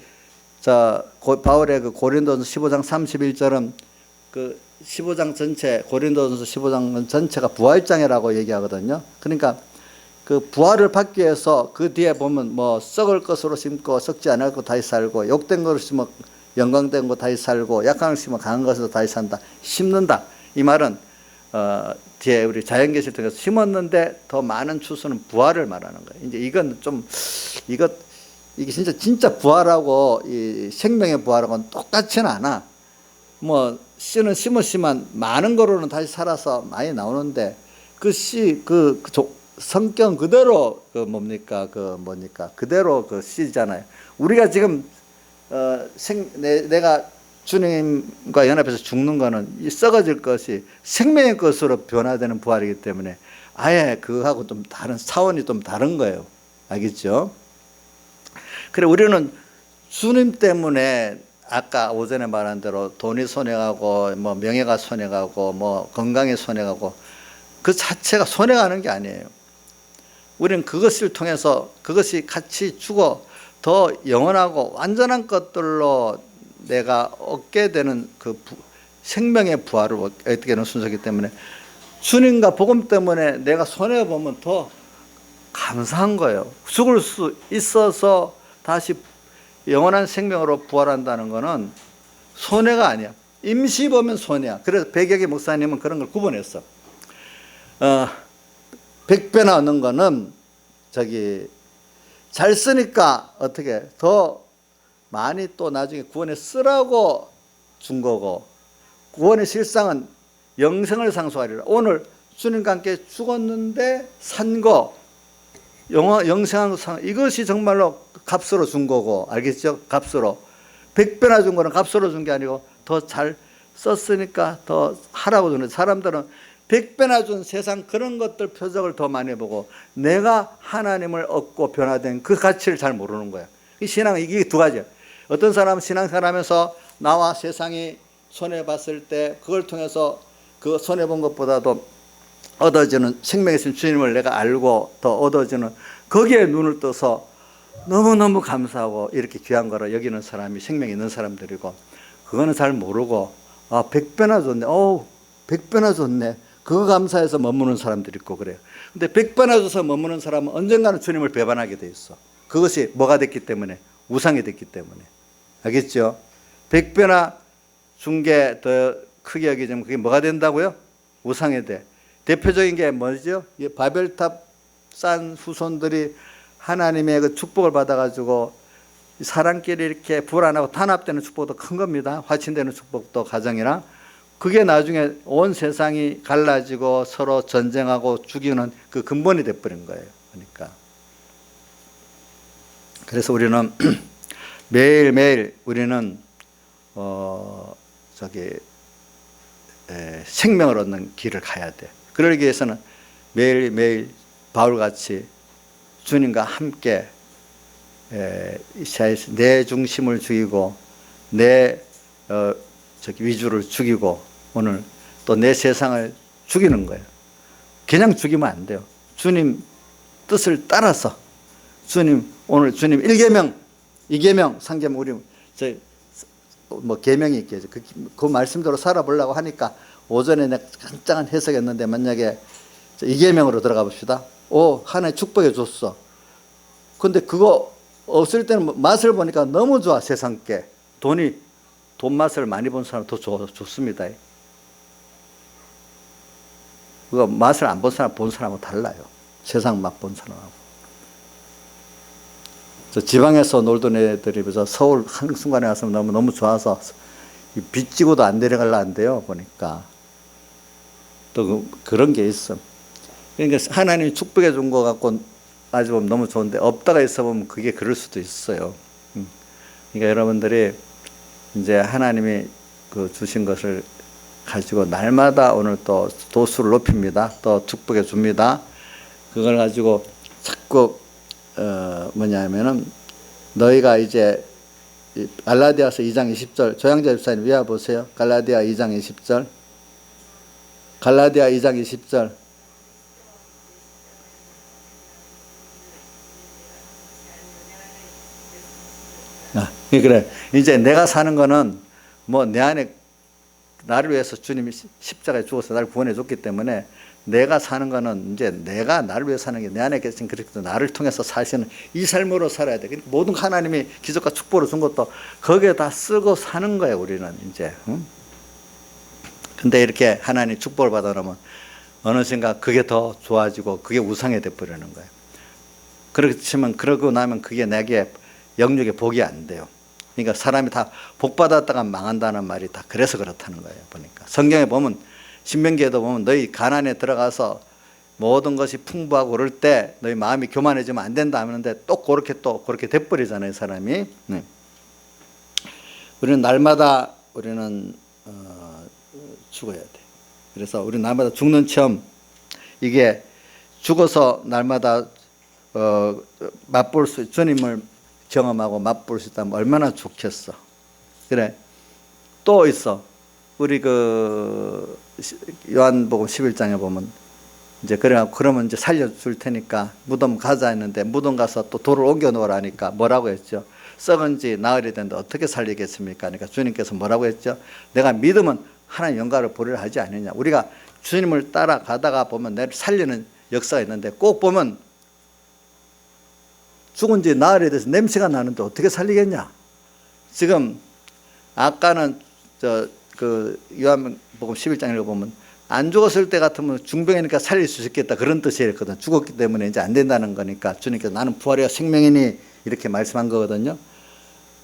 그 고린도전서 15장 31절은 그 15장 전체 고린도전서 15장 전체가 부활장이라고 얘기하거든요. 그러니까 그 부활을 받기 위해서 그 뒤에 보면 뭐 썩을 것으로 심고 썩지 않을 것 다시 살고 욕된 것으로 심어 영광된 것 다시 살고 약한 것을 심어 강한 것으로 다시 산다. 심는다. 이 말은 뒤에 우리 자연계시를 통해서 심었는데 더 많은 추수는 부활을 말하는 거예요. 이제 이건 좀 이게 진짜 부활하고 이 생명의 부활하고는 똑같지는 않아. 뭐 씨는 심었지만 많은 거로는 다시 살아서 많이 나오는데 그 씨 성격 그대로 그대로 그 씨잖아요. 우리가 지금 내가 주님과 연합해서 죽는 거는 이 썩어질 것이 생명의 것으로 변화되는 부활이기 때문에 아예 그거하고 좀 다른 차원이 좀 다른 거예요. 알겠죠? 그래 우리는 주님 때문에 아까 오전에 말한 대로 돈이 손해가고 뭐 명예가 손해가고 뭐 건강이 손해가고 그 자체가 손해가는 게 아니에요. 우리는 그것을 통해서 그것이 같이 죽어 더 영원하고 완전한 것들로 내가 얻게 되는 그 생명의 부활을 얻게 되는 순서이기 때문에 주님과 복음 때문에 내가 손해보면 더 감사한 거예요. 죽을 수 있어서 다시 영원한 생명으로 부활한다는 것은 손해가 아니야. 임시 보면 손해야. 그래서 백여기 목사님은 그런 걸 구분했어. 100배나 얻는 거는 잘 쓰니까 어떻게 더 많이 또 나중에 구원에 쓰라고 준 거고, 구원의 실상은 영생을 상속하리라. 오늘 주님과 함께 죽었는데 산 거, 영생한 거, 이것이 정말로 값으로 준 거고, 알겠죠? 값으로. 100배나 준 거는 값으로 준 게 아니고 더 잘 썼으니까 더 하라고 주는. 사람들은 100배나 준 세상 그런 것들 표적을 더 많이 보고 내가 하나님을 얻고 변화된 그 가치를 잘 모르는 거야. 이 신앙은 이게 두 가지야. 어떤 사람은 신앙생활하면서 나와 세상이 손해봤을 때 그걸 통해서 그 손해본 것보다도 얻어지는 생명의 주님을 내가 알고 더 얻어지는 거기에 눈을 떠서 너무너무 감사하고 이렇게 귀한 거로 여기는 사람이 생명이 있는 사람들이고, 그거는 잘 모르고 100배나 줬네. 100배나 줬네. 그거 감사해서 머무는 사람들이 있고 그래요. 근데 100배나 줘서 머무는 사람은 언젠가는 주님을 배반하게 돼 있어. 그것이 뭐가 됐기 때문에? 우상이 됐기 때문에. 알겠죠? 100배나 준 게 더 크게 여기자면 그게 뭐가 된다고요? 우상이 돼. 대표적인 게 뭐죠? 바벨탑 쌓은 후손들이 하나님의 그 축복을 받아가지고 사람끼리 이렇게 불안하고 단합되는 축복도 큰 겁니다. 화친되는 축복도 가정이랑. 그게 나중에 온 세상이 갈라지고 서로 전쟁하고 죽이는 그 근본이 돼버린 거예요. 그러니까. 그래서 우리는 매일매일 우리는 생명을 얻는 길을 가야 돼. 그러기 위해서는 매일매일 바울같이 주님과 함께 내 중심을 죽이고 내 위주를 죽이고 오늘 또 내 세상을 죽이는 거예요. 그냥 죽이면 안 돼요. 주님 뜻을 따라서 오늘 주님 1계명, 2계명, 3계명 우리 계명이 있겠죠. 그 말씀대로 살아보려고 하니까 오전에 내가 간단한 해석했는데 만약에 2계명으로 들어가 봅시다. 하나님 축복해 줬어. 근데 그거 없을 때는 맛을 보니까 너무 좋아. 세상 게 돈 맛을 많이 본 사람 더 좋습니다. 그거 맛을 안 본 사람 본 사람하고 달라요. 세상 맛 본 사람하고. 저 지방에서 놀던 애들이 그래서 서울 한순간에 와서 너무 좋아서 빚지고도 안 내려가려 한대요. 보니까 또 그런 게 있어. 그러니까 하나님이 축복해 준 거 갖고 아주 보면 너무 좋은데 없다가 있어 보면 그게 그럴 수도 있어요. 그러니까 여러분들이 이제 하나님이 그 주신 것을 가지고 날마다 오늘 또 도수를 높입니다. 또 축복해 줍니다. 그걸 가지고 자꾸 뭐냐면은 너희가 이제 갈라디아서 2장 20절 조양자 집사님 외워 보세요. 갈라디아 2장 20절. 갈라디아 2장 20절. 그래. 이제 내가 사는 거는 뭐 내 안에 나를 위해서 주님이 십자가에 죽어서 나를 구원해 줬기 때문에 내가 사는 거는 이제 내가 나를 위해 사는 게 내 안에 계신 그리스도 나를 통해서 사시는 이 삶으로 살아야 돼. 그러니까 모든 하나님이 기적과 축복을 준 것도 거기에 다 쓰고 사는 거예요. 우리는 이제. 근데 이렇게 하나님 축복을 받아놓으면 어느 순간 그게 더 좋아지고 그게 우상이 돼버리는 거예요. 그렇지만 그러고 나면 그게 내게 영육의 복이 안 돼요. 그러니까 사람이 다 복 받았다가 망한다는 말이 다 그래서 그렇다는 거예요. 보니까 성경에 보면 신명기에도 보면 너희 가나안에 들어가서 모든 것이 풍부하고 그럴 때 너희 마음이 교만해지면 안 된다 하는데 또 그렇게 돼버리잖아요. 사람이. 네. 우리는 날마다 우리는 죽어야 돼. 그래서 우리 날마다 죽는 체험, 이게 죽어서 날마다 맛볼 수, 주님을 경험하고 맛볼 수 있다면 얼마나 좋겠어. 그래. 또 있어. 우리 요한복음 11장에 보면 이제 그러면 이제 살려줄 테니까 무덤 가자 했는데 무덤 가서 또 돌을 옮겨 놓으라니까 뭐라고 했죠? 썩은지 나으리 되는데 어떻게 살리겠습니까? 그러니까 주님께서 뭐라고 했죠? 내가 믿으면 하나님 영광을 보리라 하지 않느냐. 우리가 주님을 따라가다가 보면 내를 살리는 역사가 있는데 꼭 보면 죽은지 나으리 돼서 냄새가 나는데 어떻게 살리겠냐? 지금 아까는 그 요한복음 11장 읽어보면 안 죽었을 때 같으면 중병이니까 살릴 수 있겠다 그런 뜻이었거든. 죽었기 때문에 이제 안 된다는 거니까 주님께서 나는 부활이야 생명이니 이렇게 말씀한 거거든요.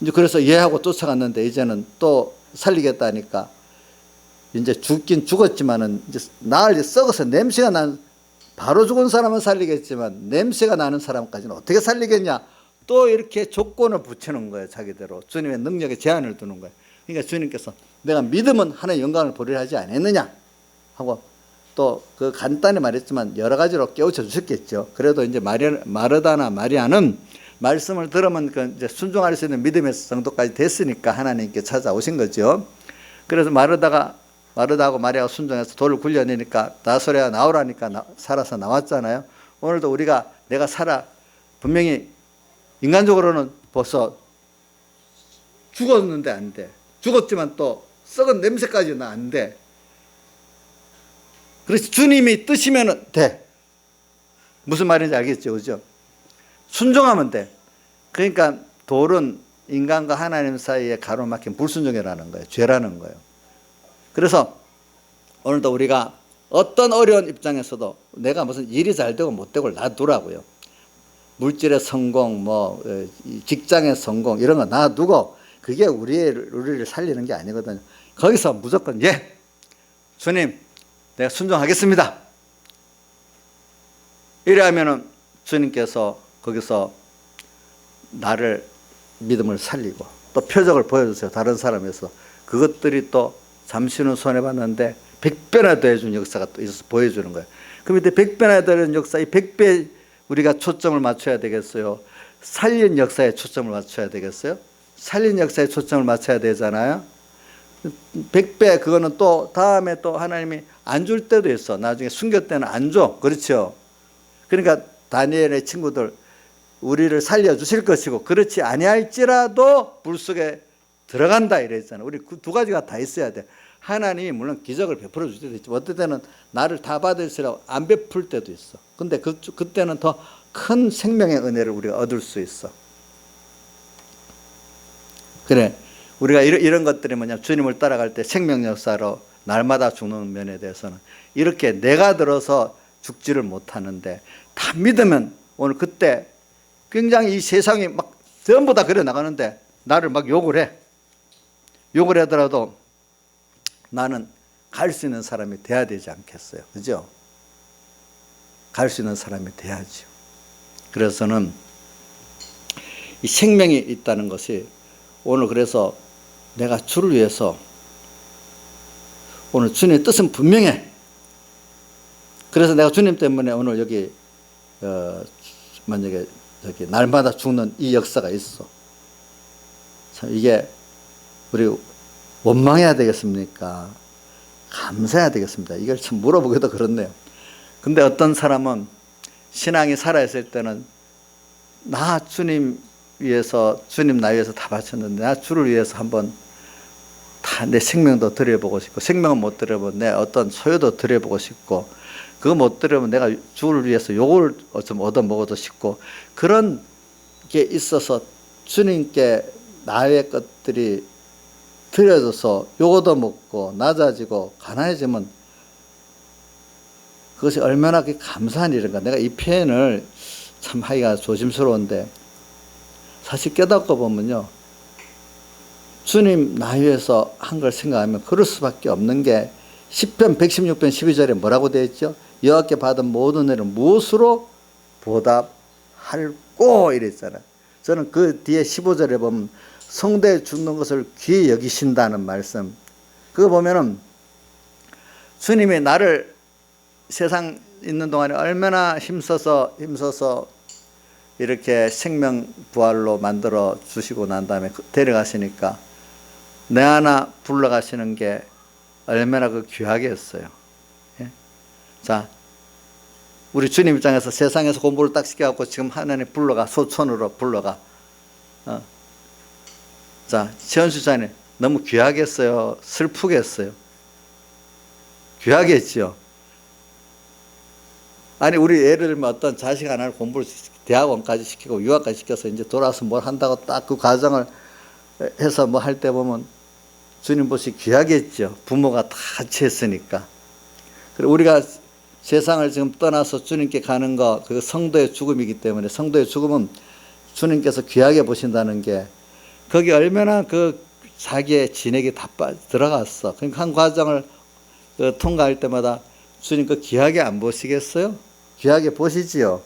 이제 그래서 예하고 쫓아갔는데 이제는 또 살리겠다니까 이제 죽긴 죽었지만은 이제 나을 썩어서 냄새가 난 바로 죽은 사람은 살리겠지만 냄새가 나는 사람까지는 어떻게 살리겠냐? 또 이렇게 조건을 붙이는 거예요. 자기대로 주님의 능력에 제한을 두는 거예요. 그러니까 주님께서 내가 믿으면 하나의 영광을 보리라 하지 않았느냐 하고 또 그 간단히 말했지만 여러 가지로 깨우쳐 주셨겠죠. 그래도 이제 마르다나 마리아는 말씀을 들으면 그 이제 순종할 수 있는 믿음의 정도까지 됐으니까 하나님께 찾아오신 거죠. 그래서 마르다하고 마리아가 순종해서 돌을 굴려내니까 나서래야 나오라니까 살아서 나왔잖아요. 오늘도 우리가 내가 분명히 인간적으로는 벌써 죽었는데 안 돼. 죽었지만 또 썩은 냄새까지는 안 돼. 그래서 주님이 뜨시면 돼. 무슨 말인지 알겠죠? 그죠? 순종하면 돼. 그러니까 돌은 인간과 하나님 사이에 가로막힌 불순종이라는 거예요. 죄라는 거예요. 그래서 오늘도 우리가 어떤 어려운 입장에서도 내가 무슨 일이 잘 되고 못 되고 놔두라고요. 물질의 성공, 직장의 성공 이런 거 놔두고 그게 우리를 살리는 게 아니거든요. 거기서 무조건 주님 내가 순종하겠습니다. 이래하면은 주님께서 거기서 나를 믿음을 살리고 또 표적을 보여주세요. 다른 사람에서 그것들이 또 잠시는 손해봤는데 100배나 더해준 역사가 또 있어서 보여주는 거예요. 그럼 이때 100배나 더해준 역사, 이 100배 우리가 초점을 맞춰야 되겠어요? 살린 역사에 초점을 맞춰야 되겠어요? 살린 역사에 초점을 맞춰야 되잖아요. 100배 그거는 또 다음에 또 하나님이 안 줄 때도 있어. 나중에 순교 때는 안 줘. 그렇죠? 그러니까 다니엘의 친구들 우리를 살려주실 것이고 그렇지 아니할지라도 불 속에 들어간다 이랬잖아요. 우리 그 두 가지가 다 있어야 돼. 하나님이 물론 기적을 베풀어 줄 때도 있지만 어떨 때는 나를 다 받으시라고 안 베풀 때도 있어. 근데 그때는 더 큰 생명의 은혜를 우리가 얻을 수 있어. 그래. 우리가 이런 것들이 뭐냐, 주님을 따라갈 때 생명 역사로 날마다 죽는 면에 대해서는 이렇게 내가 들어서 죽지를 못하는데 다 믿으면 오늘 그때 굉장히 이 세상이 막 전부 다 그래 나가는데 나를 막 욕을 해. 욕을 하더라도 나는 갈 수 있는 사람이 돼야 되지 않겠어요. 그죠? 갈 수 있는 사람이 돼야죠. 그래서는 이 생명이 있다는 것이 오늘 그래서 내가 주를 위해서 오늘 주님의 뜻은 분명해. 그래서 내가 주님 때문에 오늘 여기 만약에 저기 날마다 죽는 이 역사가 있어. 참 이게 우리 원망해야 되겠습니까? 감사해야 되겠습니다. 이걸 참 물어보기도 그렇네요. 근데 어떤 사람은 신앙이 살아있을 때는 나 주님 위해서 주님 나 위해서 다 바쳤는데 나 주를 위해서 한번 다 내 생명도 드려보고 싶고 생명은 못 드려보면 내 어떤 소유도 드려보고 싶고 그거 못 드려보면 내가 주를 위해서 요걸 좀 얻어먹어도 싶고 그런 게 있어서 주님께 나의 것들이 드려져서 요거도 먹고 낮아지고 가난해지면 그것이 얼마나 감사한 일인가. 내가 이 표현을 참 하기가 조심스러운데 사실 깨닫고 보면요. 주님 나 위해서 한 걸 생각하면 그럴 수밖에 없는 게 시편 116편 12절에 뭐라고 되어 있죠? 여호와께 받은 모든 은혜를 무엇으로 보답할꼬 이랬잖아요. 저는 그 뒤에 15절에 보면 성대에 죽는 것을 귀히 여기신다는 말씀. 그거 보면은 주님이 나를 세상 있는 동안에 얼마나 힘써서 이렇게 생명 부활로 만들어 주시고 난 다음에 데려가시니까 내 하나 불러가시는 게 얼마나 그 귀하겠어요. 예? 자, 우리 주님 입장에서 세상에서 공부를 딱 시켜갖고 지금 하나님 불러가, 소천으로 불러가. 자, 최원수자님 너무 귀하겠어요? 슬프겠어요? 귀하겠지요. 아니, 우리 예를 들면 어떤 자식 하나를 공부를 대학원까지 시키고 유학까지 시켜서 이제 돌아와서 뭘 한다고 딱 그 과정을 해서 뭐 할 때 보면 주님 보시 귀하겠죠. 부모가 다 같이 했으니까. 그리고 우리가 세상을 지금 떠나서 주님께 가는 거, 그 성도의 죽음이기 때문에 성도의 죽음은 주님께서 귀하게 보신다는 게 거기 얼마나 그 자기의 진액이 다 들어갔어. 그러니까 한 과정을 통과할 때마다 주님 그 귀하게 안 보시겠어요? 귀하게 보시지요.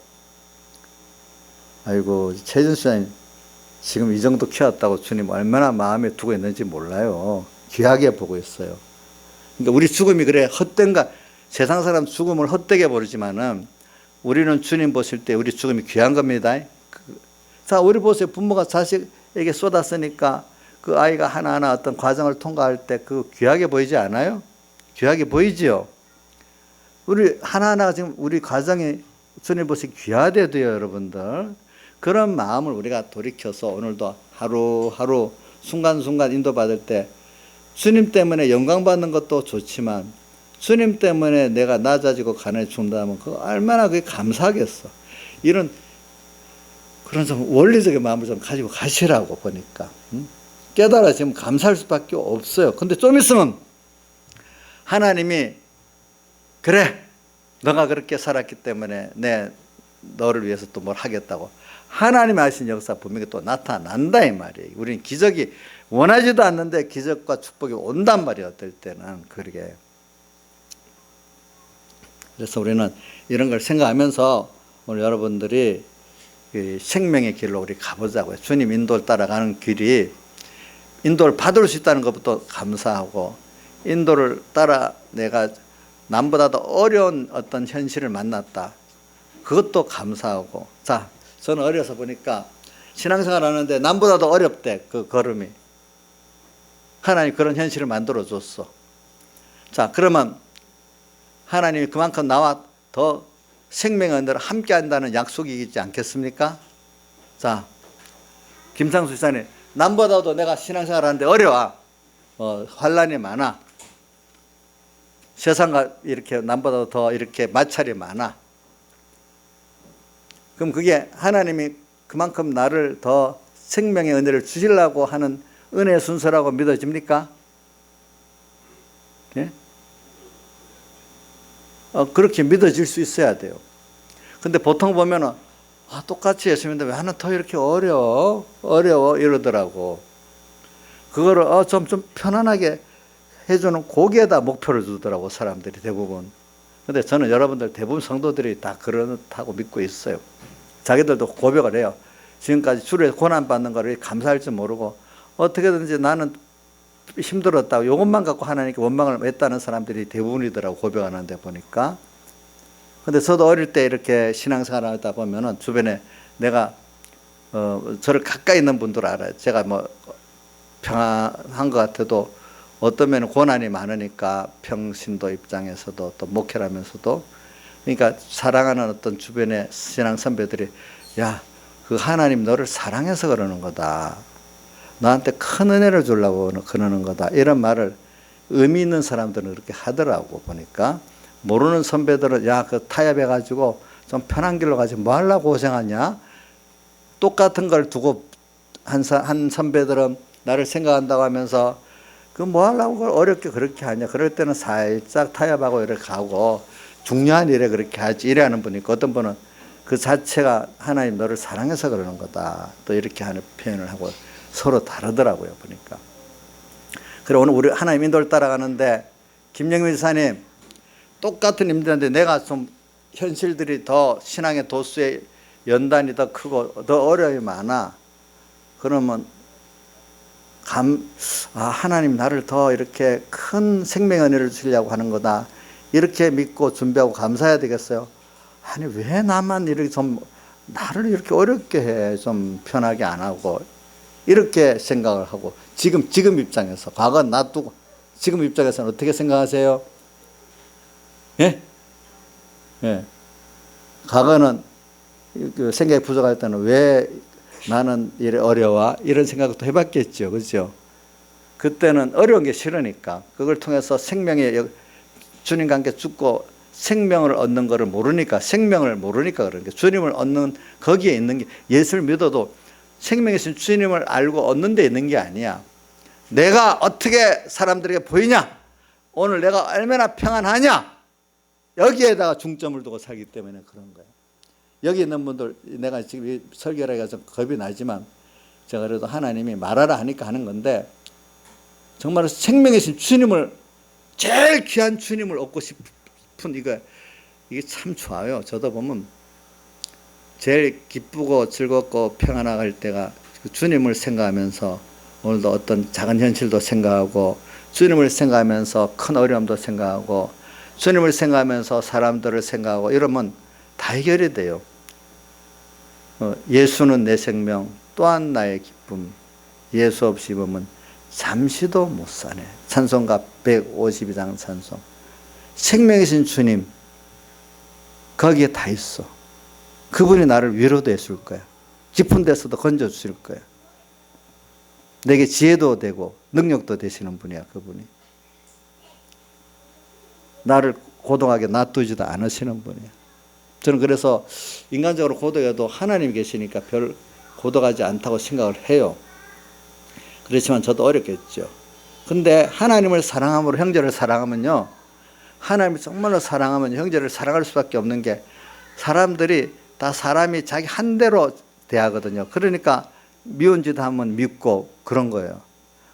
아이고, 최준수님 지금 이 정도 키웠다고 주님 얼마나 마음에 두고 있는지 몰라요. 귀하게 보고 있어요. 그러니까 우리 죽음이 그래 헛된가, 세상 사람 죽음을 헛되게 보지만은 우리는 주님 보실 때 우리 죽음이 귀한 겁니다. 자, 우리 보세요. 부모가 자식에게 쏟았으니까 그 아이가 하나하나 어떤 과정을 통과할 때 그 귀하게 보이지 않아요? 귀하게 보이지요. 우리 하나하나 지금 우리 과정이 주님 보시 귀하대도요, 여러분들. 그런 마음을 우리가 돌이켜서 오늘도 하루하루 순간순간 인도받을 때 주님 때문에 영광 받는 것도 좋지만 주님 때문에 내가 낮아지고 가난해진다면 그거 얼마나 그게 감사하겠어. 이런 그런 좀 원리적인 마음을 좀 가지고 가시라고 보니까 깨달아지면 감사할 수밖에 없어요. 근데 좀 있으면 하나님이 그래 너가 그렇게 살았기 때문에 내 너를 위해서 또 뭘 하겠다고 하나님이 하신 역사 분명히 또 나타난다 이 말이에요. 우리는 기적이 원하지도 않는데 기적과 축복이 온단 말이에요. 어떨 때는 그러게. 그래서 우리는 이런 걸 생각하면서 오늘 여러분들이 생명의 길로 우리 가보자고요. 주님 인도를 따라가는 길이 인도를 받을 수 있다는 것부터 감사하고 인도를 따라 내가 남보다도 어려운 어떤 현실을 만났다. 그것도 감사하고. 자, 저는 어려서 보니까 신앙생활 하는데 남보다도 어렵대. 그 걸음이. 하나님 그런 현실을 만들어 줬어. 자, 그러면 하나님이 그만큼 나와 더 생명의 은혜를 함께 한다는 약속이 있지 않겠습니까? 자, 김상수 지사님, 남보다도 내가 신앙생활 하는데 어려워. 환란이 많아. 세상과 이렇게 남보다 더 이렇게 마찰이 많아. 그럼 그게 하나님이 그만큼 나를 더 생명의 은혜를 주시려고 하는 은혜의 순서라고 믿어집니까? 예? 그렇게 믿어질 수 있어야 돼요. 근데 보통 보면은 똑같이 예수 믿는데 왜 하나 더 이렇게 어려워 이러더라고. 그거를 좀 편안하게 해주는 거기에다 목표를 두더라고 사람들이 대부분. 근데 저는 여러분들 대부분 성도들이 다 그렇다고 믿고 있어요. 자기들도 고백을 해요. 지금까지 주로 고난받는 거를 감사할 줄 모르고 어떻게든지 나는 힘들었다고 이것만 갖고 하나님께 원망을 했다는 사람들이 대부분이더라고 고백하는데 보니까. 근데 저도 어릴 때 이렇게 신앙생활을 하다 보면은 주변에 내가 저를 가까이 있는 분들 알아요. 제가 뭐 평안한 것 같아도 어떤 면은 고난이 많으니까 평신도 입장에서도 또 목회라면서도 그러니까 사랑하는 어떤 주변의 신앙 선배들이 야, 그 하나님 너를 사랑해서 그러는 거다. 너한테 큰 은혜를 주려고 그러는 거다. 이런 말을 의미 있는 사람들은 그렇게 하더라고 보니까. 모르는 선배들은 야, 그 타협해가지고 좀 편한 길로 가지 뭐 하려고 고생하냐. 똑같은 걸 두고 한 선배들은 나를 생각한다고 하면서 그 뭐 하려고 그걸 어렵게 그렇게 하냐. 그럴 때는 살짝 타협하고 이렇게 가고 중요한 일에 그렇게 하지. 이래 하는 분이 있고 어떤 분은 그 자체가 하나님 너를 사랑해서 그러는 거다. 또 이렇게 하는 표현을 하고 서로 다르더라고요. 보니까. 그리고 오늘 우리 하나님 인도를 따라가는데 김영민 지사님 똑같은 임대인데 내가 좀 현실들이 더 신앙의 도수의 연단이 더 크고 더 어려움이 많아. 그러면 하나님 나를 더 이렇게 큰 생명의 은혜를 주려고 하는 거다. 이렇게 믿고 준비하고 감사해야 되겠어요. 아니 왜 나만 이렇게 좀 나를 이렇게 어렵게 해. 좀 편하게 안 하고 이렇게 생각을 하고 지금 입장에서 과거는 놔두고 지금 입장에서는 어떻게 생각하세요? 예? 예. 과거는 그 생각이 부족할 때는 왜 나는 이래 어려워? 이런 생각도 해봤겠죠. 그죠? 그때는 어려운 게 싫으니까 그걸 통해서 생명의 주님과 함께 죽고 생명을 얻는 것을 모르니까 생명을 모르니까 그런 게 주님을 얻는 거기에 있는 게 예수를 믿어도 생명이신 주님을 알고 얻는 데 있는 게 아니야. 내가 어떻게 사람들에게 보이냐? 오늘 내가 얼마나 평안하냐? 여기에다가 중점을 두고 살기 때문에 그런 거예요. 여기 있는 분들 내가 지금 설교를 해서 겁이 나지만 제가 그래도 하나님이 말하라 하니까 하는 건데 정말 생명이신 주님을 제일 귀한 주님을 얻고 싶은 이게 참 좋아요. 저도 보면 제일 기쁘고 즐겁고 평안할 때가 주님을 생각하면서 오늘도 어떤 작은 현실도 생각하고 주님을 생각하면서 큰 어려움도 생각하고 주님을 생각하면서 사람들을 생각하고 이러면 다 해결이 돼요. 예수는 내 생명 또한 나의 기쁨 예수 없이 보면 잠시도 못 사네. 찬송가 152장 찬송. 생명이신 주님 거기에 다 있어. 그분이 나를 위로도 해줄 거야. 깊은 데서도 건져주실 거야. 내게 지혜도 되고 능력도 되시는 분이야. 그분이 나를 고독하게 놔두지도 않으시는 분이야. 저는 그래서 인간적으로 고독해도 하나님이 계시니까 별 고독하지 않다고 생각을 해요. 그렇지만 저도 어렵겠죠. 근데 하나님을 사랑함으로 형제를 사랑하면요, 하나님을 정말로 사랑하면 형제를 사랑할 수밖에 없는 게 사람들이 다 사람이 자기 한 대로 대하거든요. 그러니까 미운 짓 하면 밉고 그런 거예요.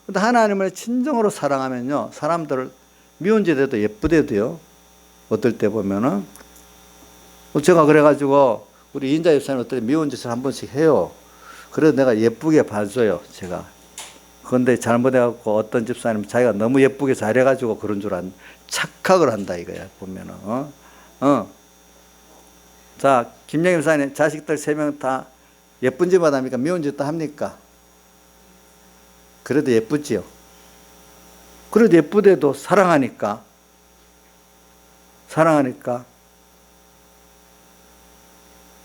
근데 하나님을 진정으로 사랑하면요, 사람들을 미운 짓 해도 예쁘대도요. 어떨 때 보면은 제가 그래가지고 우리 인자 집사님 어떨 때 미운 짓을 한 번씩 해요. 그래서 내가 예쁘게 봐줘요. 제가. 그런데 잘못해갖고 어떤 집사님 자기가 너무 예쁘게 잘해가지고 그런 줄 착각을 한다 이거야 보면은. 자, 김영임 집사님 자식들 3명 다 예쁜 짓만 합니까? 미운 짓도 합니까? 그래도 예쁘지요. 그래도 예쁘대도 사랑하니까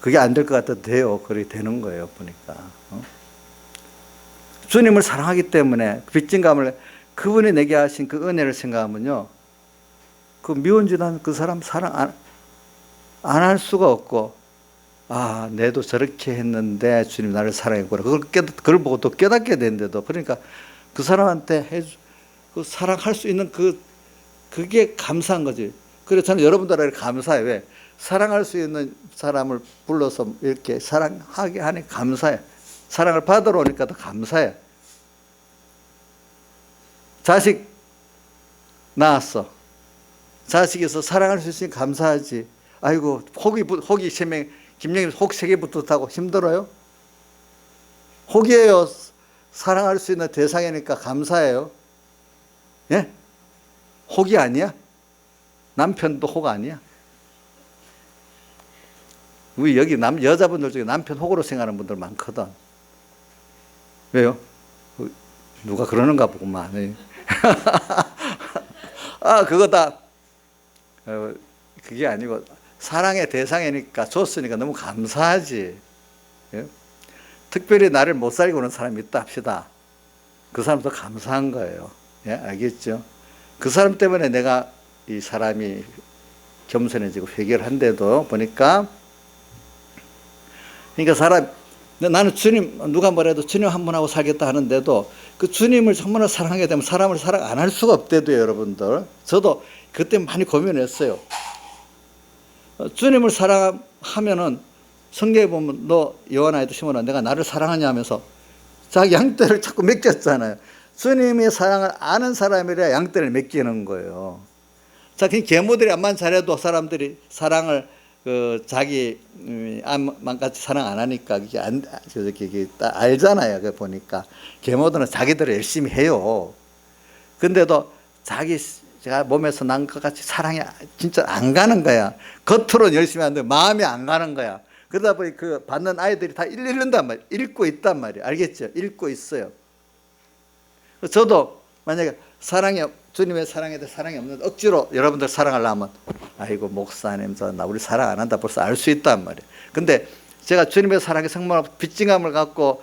그게 안 될 것 같아도 돼요. 그렇게 되는 거예요 보니까. 주님을 사랑하기 때문에 빚진감을 그분이 내게 하신 그 은혜를 생각하면요, 그 미운 짓 한 그 사람 사랑 안 할 수가 없고, 아, 내도 저렇게 했는데 주님 나를 사랑했구나. 그걸 보고 또 깨닫게 되는데도, 그러니까 그 사람한테 그 사랑할 수 있는 그게 감사한 거지. 그래서 저는 여러분들에게 감사해요. 왜? 사랑할 수 있는 사람을 불러서 이렇게 사랑하게 하니 감사해. 사랑을 받으러 오니까 더 감사해. 자식 낳았어. 자식에서 사랑할 수 있으니 감사하지. 아이고, 혹이 3명, 김영임 혹 3개 붙었다고 힘들어요? 혹이에요. 사랑할 수 있는 대상이니까 감사해요. 예? 혹이 아니야? 남편도 혹 아니야? 우리 여기 여자분들 중에 남편 혹으로 생각하는 분들 많거든. 왜요? 누가 그러는가 보구만. 아, 그거 다 그게 아니고 사랑의 대상이니까 줬으니까 너무 감사하지. 예? 특별히 나를 못 살고 오는 사람이 있다 합시다. 그 사람도 감사한 거예요. 예? 알겠죠? 그 사람 때문에 내가 이 사람이 겸손해지고 회개를 한데도 보니까, 그러니까 나는 주님, 누가 뭐래도 주님 한 분하고 살겠다 하는데도 그 주님을 정말로 사랑하게 되면 사람을 사랑 안 할 수가 없대도요, 여러분들. 저도 그때 많이 고민했어요. 주님을 사랑하면은 성경에 보면 너 요한아이도 시몬아 내가 나를 사랑하냐 하면서 자기 양떼를 자꾸 맡겼잖아요. 주님의 사랑을 아는 사람이라 양떼를 맡기는 거예요. 자, 계모들이 암만 잘해도 사람들이 사랑을 자기 암만 같이 사랑 안 하니까 그게 알잖아요. 그 보니까 계모들은 자기들을 열심히 해요. 근데도 제가 몸에서 난 것 같이 사랑이 진짜 안 가는 거야. 겉으로는 열심히 하는데 마음이 안 가는 거야. 그러다 보니 그 받는 아이들이 다 읽는단 말이야. 읽고 있단 말이야. 알겠죠? 읽고 있어요. 저도 만약에 사랑이 주님의 사랑에 대해 사랑이 없는데 억지로 여러분들 사랑하려면 아이고 목사님 나 우리 사랑 안 한다 벌써 알 수 있단 말이에요. 근데 제가 주님의 사랑에 정말 빚진감을 갖고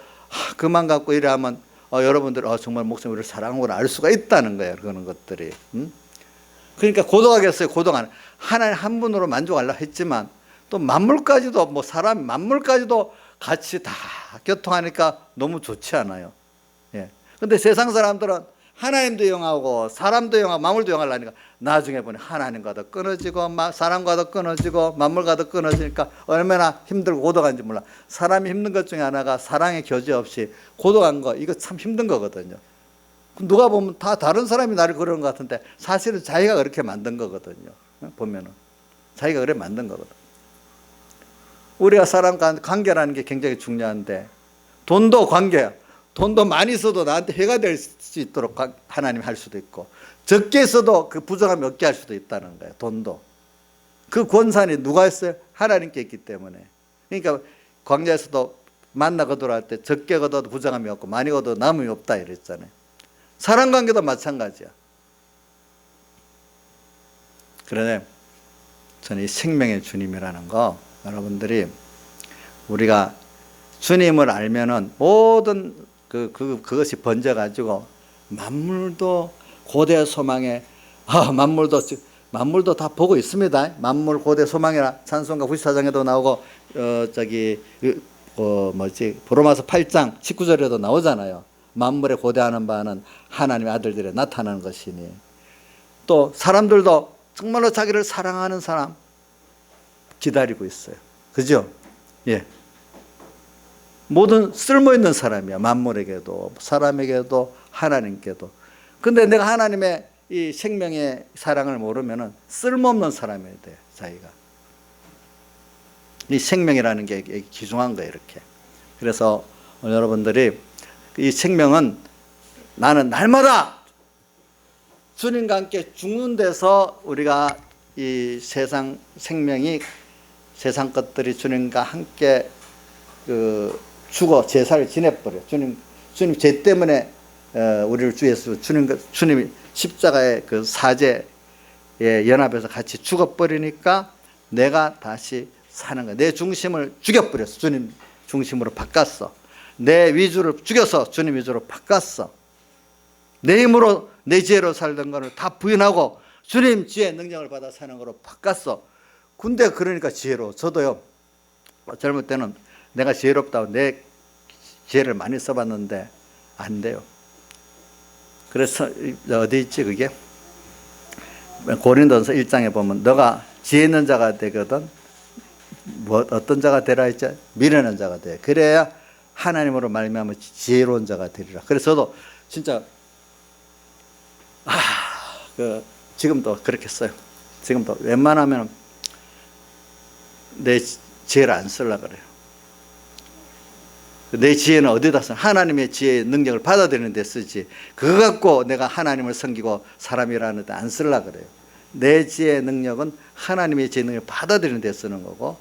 그만 갖고 이래하면 여러분들 정말 목사님 우리를 사랑하구나 알 수가 있다는 거예요. 그런 것들이. 그러니까 고독하겠어요. 고독 안 하나님 한 분으로 만족하려고 했지만 또 만물까지도 뭐 사람 만물까지도 같이 다 교통하니까 너무 좋지 않아요. 예. 근데 세상 사람들은 하나님도 영하고 사람도 영하고 만물도 영하려니까 나중에 보니 하나님과도 끊어지고 사람과도 끊어지고 만물과도 끊어지니까 얼마나 힘들고 고독한지 몰라. 사람이 힘든 것 중에 하나가 사랑의 교제 없이 고독한 거 이거 참 힘든 거거든요. 누가 보면 다 다른 사람이 나를 그러는 것 같은데 사실은 자기가 그렇게 만든 거거든요. 보면은 자기가 그렇게 만든 거거든. 우리가 사람과 관계라는 게 굉장히 중요한데 돈도 관계야. 돈도 많이 써도 나한테 해가 될 수 있도록 하나님이 할 수도 있고 적게 써도 그 부정함이 없게 할 수도 있다는 거예요. 돈도. 그 권산이 누가 했어요? 하나님께 있기 때문에. 그러니까 광야에서도 만나 거두할 때 적게 거둬도 부정함이 없고 많이 거둬도 남음이 없다 이랬잖아요. 사랑관계도 마찬가지야. 그런데 저는 이 생명의 주님이라는 거 여러분들이 우리가 주님을 알면은 모든 그것이 번져가지고 만물도 고대 소망에 만물도 다 보고 있습니다. 만물 고대 소망이라 찬송가 94장에도 나오고 브로마서 8장 19절에도 나오잖아요. 만물에 고대하는 바는 하나님의 아들들에 나타나는 것이니 또 사람들도 정말로 자기를 사랑하는 사람 기다리고 있어요. 그죠? 예. 모든 쓸모있는 사람이야. 만물에게도 사람에게도 하나님께도. 근데 내가 하나님의 이 생명의 사랑을 모르면은 쓸모없는 사람이 돼. 자기가. 이 생명이라는 게 귀중한 거예요. 이렇게. 그래서 여러분들이 이 생명은 나는 날마다 주님과 함께 죽는 데서 우리가 이 세상 생명이 세상 것들이 주님과 함께 죽어 제사를 지내버려. 주님 죄 때문에 우리를 주 예수 주님이 십자가의 그 사제에 연합해서 같이 죽어버리니까 내가 다시 사는 거야. 내 중심을 죽여버렸어. 주님 중심으로 바꿨어. 내 위주를 죽여서 주님 위주로 바꿨어. 내 힘으로 내 지혜로 살던 거를 다 부인하고 주님 지혜 능력을 받아 사는 거로 바꿨어. 근데 그러니까 지혜로워. 저도요 젊을 때는 내가 지혜롭다고 내 지혜를 많이 써봤는데 안 돼요. 그래서 어디 있지 그게? 고린도전서 1장에 보면 너가 지혜 있는 자가 되거든 어떤 자가 되라 했죠? 미련한 자가 돼. 그래야 하나님으로 말미암아 지혜로운 자가 되리라. 그래서 저도 진짜 지금도 그렇게 써요. 지금도 웬만하면 내 지혜를 안 쓰려고 그래요. 내 지혜는 어디다 써? 하나님의 지혜의 능력을 받아들이는 데 쓰지. 그거 갖고 내가 하나님을 섬기고 사람이라는 데 안 쓰려고 그래요. 내 지혜의 능력은 하나님의 지혜의 능력을 받아들이는 데 쓰는 거고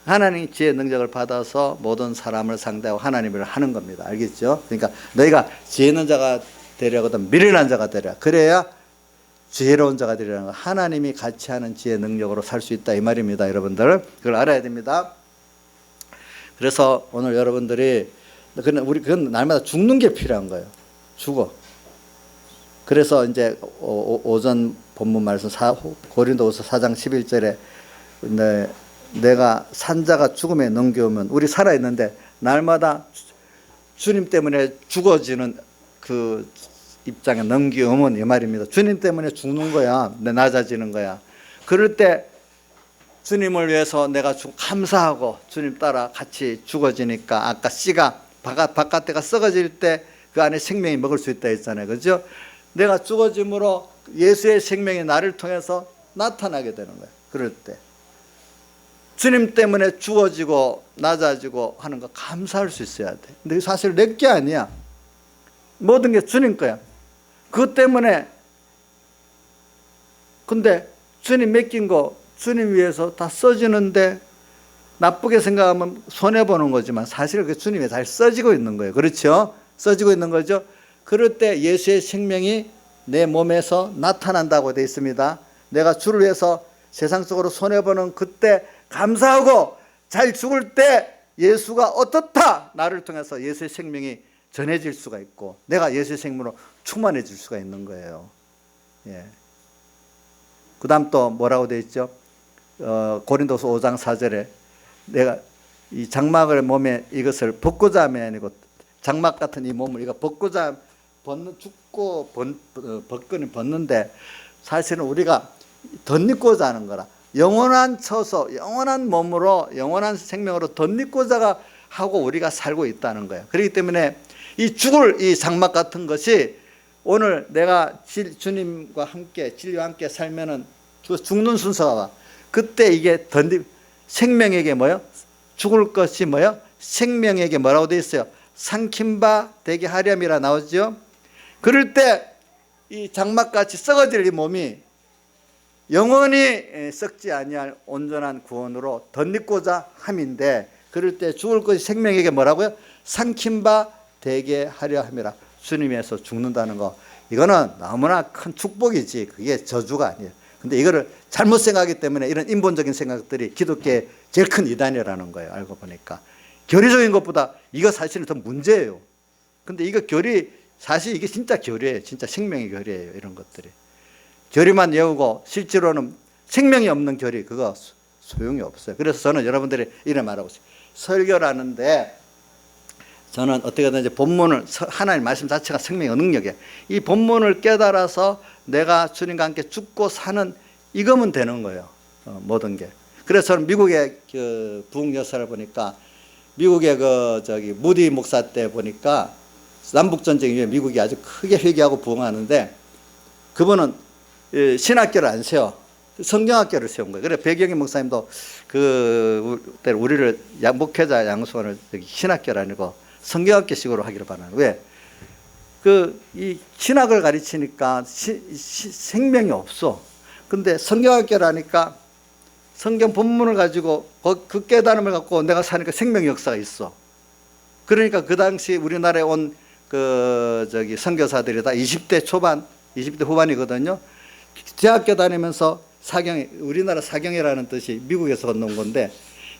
하나님의 지혜의 능력을 받아서 모든 사람을 상대하고 하나님을 하는 겁니다. 알겠죠? 그러니까 너희가 지혜 있는 자가 되려거든 미련한 자가 되려. 그래야 지혜로운 자가 되리라는 거. 하나님이 같이 하는 지혜 능력으로 살 수 있다 이 말입니다. 여러분들 그걸 알아야 됩니다. 그래서 오늘 여러분들이 그건 날마다 죽는 게 필요한 거예요. 죽어. 그래서 이제 오전 본문 말씀 고린도후서 4장 11절에 내가 산자가 죽음에 넘겨오면 우리 살아있는데 날마다 주님 때문에 죽어지는 그 입장에 넘겨오면 이 말입니다. 주님 때문에 죽는 거야. 낮아지는 거야. 그럴 때 주님을 위해서 내가 감사하고 주님 따라 같이 죽어지니까 아까 씨가 바깥에가 썩어질 때 그 안에 생명이 먹을 수 있다 했잖아요. 그죠? 내가 죽어짐으로 예수의 생명이 나를 통해서 나타나게 되는 거예요. 그럴 때 주님 때문에 죽어지고 낮아지고 하는 거 감사할 수 있어야 돼. 근데 사실 내 게 아니야. 모든 게 주님 거야. 그것 때문에 근데 주님 맡긴 거 주님 위해서 다 써지는데 나쁘게 생각하면 손해보는 거지만 사실 그 주님이 잘 써지고 있는 거예요. 그렇죠? 써지고 있는 거죠. 그럴 때 예수의 생명이 내 몸에서 나타난다고 되어 있습니다. 내가 주를 위해서 세상적으로 손해보는 그때 감사하고 잘 죽을 때 예수가 어떻다, 나를 통해서 예수의 생명이 전해질 수가 있고 내가 예수의 생명으로 충만해질 수가 있는 거예요. 예. 그 다음 또 뭐라고 되어 있죠? 고린도서 5장 4절에 내가 이 장막을 몸에 이것을 벗고자 함이 아니고, 장막 같은 이 몸을 이거 벗고자 죽고 벗는데 사실은 우리가 덧입고자 하는 거라. 영원한 처소, 영원한 몸으로, 영원한 생명으로 덧입고자 하고 우리가 살고 있다는 거예요. 그렇기 때문에 이 죽을 이 장막 같은 것이 오늘 내가 주님과 함께, 진리와 함께 살면은 죽는 순서가 와. 그때 이게 생명에게 뭐요? 죽을 것이 뭐요? 생명에게 뭐라고 되어 있어요? 삼킴바 되게 하렴이라 나오죠. 그럴 때 이 장막같이 썩어질 이 몸이 영원히 썩지 아니할 온전한 구원으로 덧입고자 함인데, 그럴 때 죽을 것이 생명에게 뭐라고요? 삼킴바 되게 하려 함이라. 주님에서 죽는다는 거, 이거는 너무나 큰 축복이지 그게 저주가 아니에요. 근데 이거를 잘못 생각하기 때문에 이런 인본적인 생각들이 기독교의 제일 큰 이단이라는 거예요. 알고 보니까 교리적인 것보다 이거 사실은 더 문제예요. 근데 이거 사실 이게 진짜 교리예요. 진짜 생명의 교리예요. 이런 것들이 교리만 외우고 실제로는 생명이 없는 교리, 그거 소용이 없어요. 그래서 저는 여러분들이 이런 말하고 있어요. 설교라는데 저는 어떻게든지 본문을, 하나님 말씀 자체가 생명의 능력이에요. 이 본문을 깨달아서 내가 주님과 함께 죽고 사는 이거면 되는 거예요. 모든 게. 그래서 저는 미국의 그 부흥 역사를 보니까, 미국의 무디 목사 때 보니까 남북전쟁 이후에 미국이 아주 크게 회개하고 부흥하는데, 그분은 신학교를 안 세워. 성경학교를 세운 거예요. 그래 배경희 목사님도 그때 우리를 목회자 양수원을 신학교를 아니고 성경학교식으로 하기를 바라는. 왜? 이 신학을 가르치니까 생명이 없어. 근데 성경학교라니까 성경 본문을 가지고 그 깨달음을 갖고 내가 사니까 생명의 역사가 있어. 그러니까 그 당시 우리나라에 온 선교사들이 다 20대 초반, 20대 후반이거든요. 대학교 다니면서 우리나라 사경이라는 뜻이 미국에서 건너온 건데,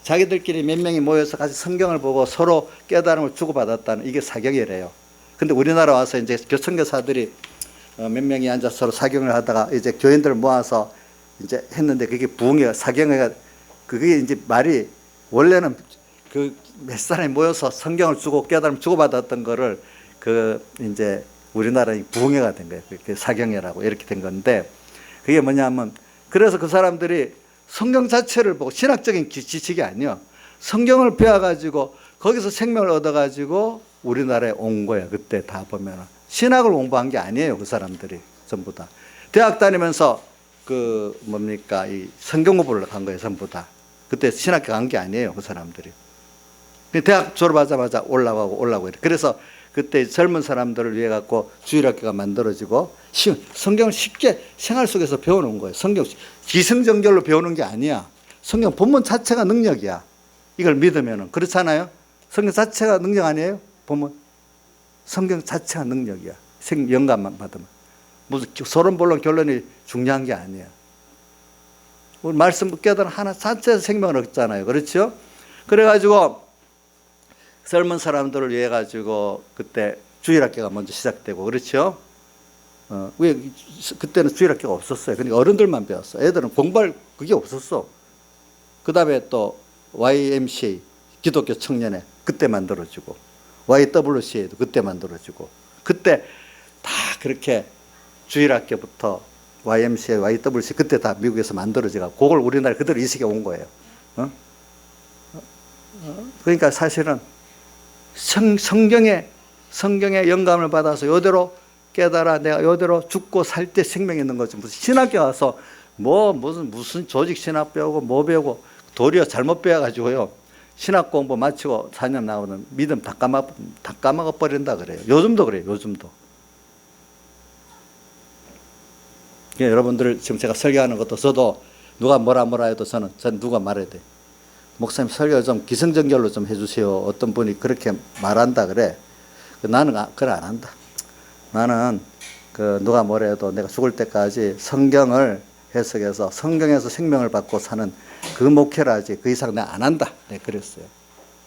자기들끼리 몇 명이 모여서 같이 성경을 보고 서로 깨달음을 주고받았다는, 이게 사경이래요. 근데 우리나라 와서 이제 선교사들이 몇 명이 앉아서 서로 사경을 하다가 이제 교인들을 모아서 이제 했는데, 그게 부흥이가, 사경회가, 그게 이제 말이 원래는 몇 사람이 모여서 성경을 주고 깨달음 주고받았던 거를 이제 우리나라 부흥회가 된 거예요. 그 사경회라고 이렇게 된 건데, 그게 뭐냐면, 그래서 그 사람들이 성경 자체를 보고, 신학적인 지식이 아니요, 성경을 배워가지고 거기서 생명을 얻어가지고 우리나라에 온 거예요. 그때 다 보면은 신학을 공부한 게 아니에요. 그 사람들이 전부 다 대학 다니면서 이 성경 공부를 간 거예요. 전부 다 그때 신학교 간 게 아니에요. 그 사람들이 대학 졸업하자마자 올라가고 이래. 그래서 그때 젊은 사람들을 위해 갖고 주일학교가 만들어지고 성경을 쉽게 생활 속에서 배워놓은 거예요. 성경 기승전결로 배우는 게 아니야. 성경 본문 자체가 능력이야. 이걸 믿으면은. 그렇잖아요. 성경 자체가 능력 아니에요? 보면 성경 자체가 능력이야. 영감만 받으면. 무슨 서론 본론 결론이 중요한 게 아니야. 우리 말씀 깨달은 하나 자체에서 생명을 얻잖아요. 그렇죠? 그래가지고 젊은 사람들을 위해 가지고 그때 주일학교가 먼저 시작되고, 그렇죠? 왜 그때는 주일학교가 없었어요. 그러니까 어른들만 배웠어. 애들은 공부할 그게 없었어. 그 다음에 또 YMCA 기독교 청년회 그때 만들어지고, YWCA도 그때 만들어지고, 그때 다 그렇게 주일학교부터 YMCA, YWCA 그때 다 미국에서 만들어지고, 그걸 우리나라 그대로 이 시기에 온 거예요. 그러니까 사실은 성경에 영감을 받아서 요대로 깨달아 내가 요대로 죽고 살 때 생명이 있는 거지. 무슨 신학교 와서 무슨 조직 신학 배우고 뭐 배우고, 도리어 잘못 배워가지고요 신학 공부 마치고 4년 나오는 믿음 다 까먹어 버린다 그래요. 요즘도 그래요. 요즘도. 여러분들 지금 제가 설교하는 것도 저도 누가 뭐라 해도 저는 누가 말해야 돼. 목사님 설교 좀 기승전결로 좀 해주세요. 어떤 분이 그렇게 말한다 그래. 나는 그걸 안 한다. 나는 그 누가 뭐래도 내가 죽을 때까지 성경을 해석해서 성경에서 생명을 받고 사는 그 목회를 하지 그 이상 내가 안 한다. 네, 그랬어요.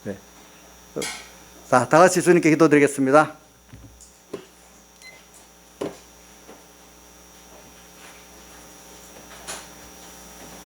네. 자, 다 같이 주님께 기도드리겠습니다.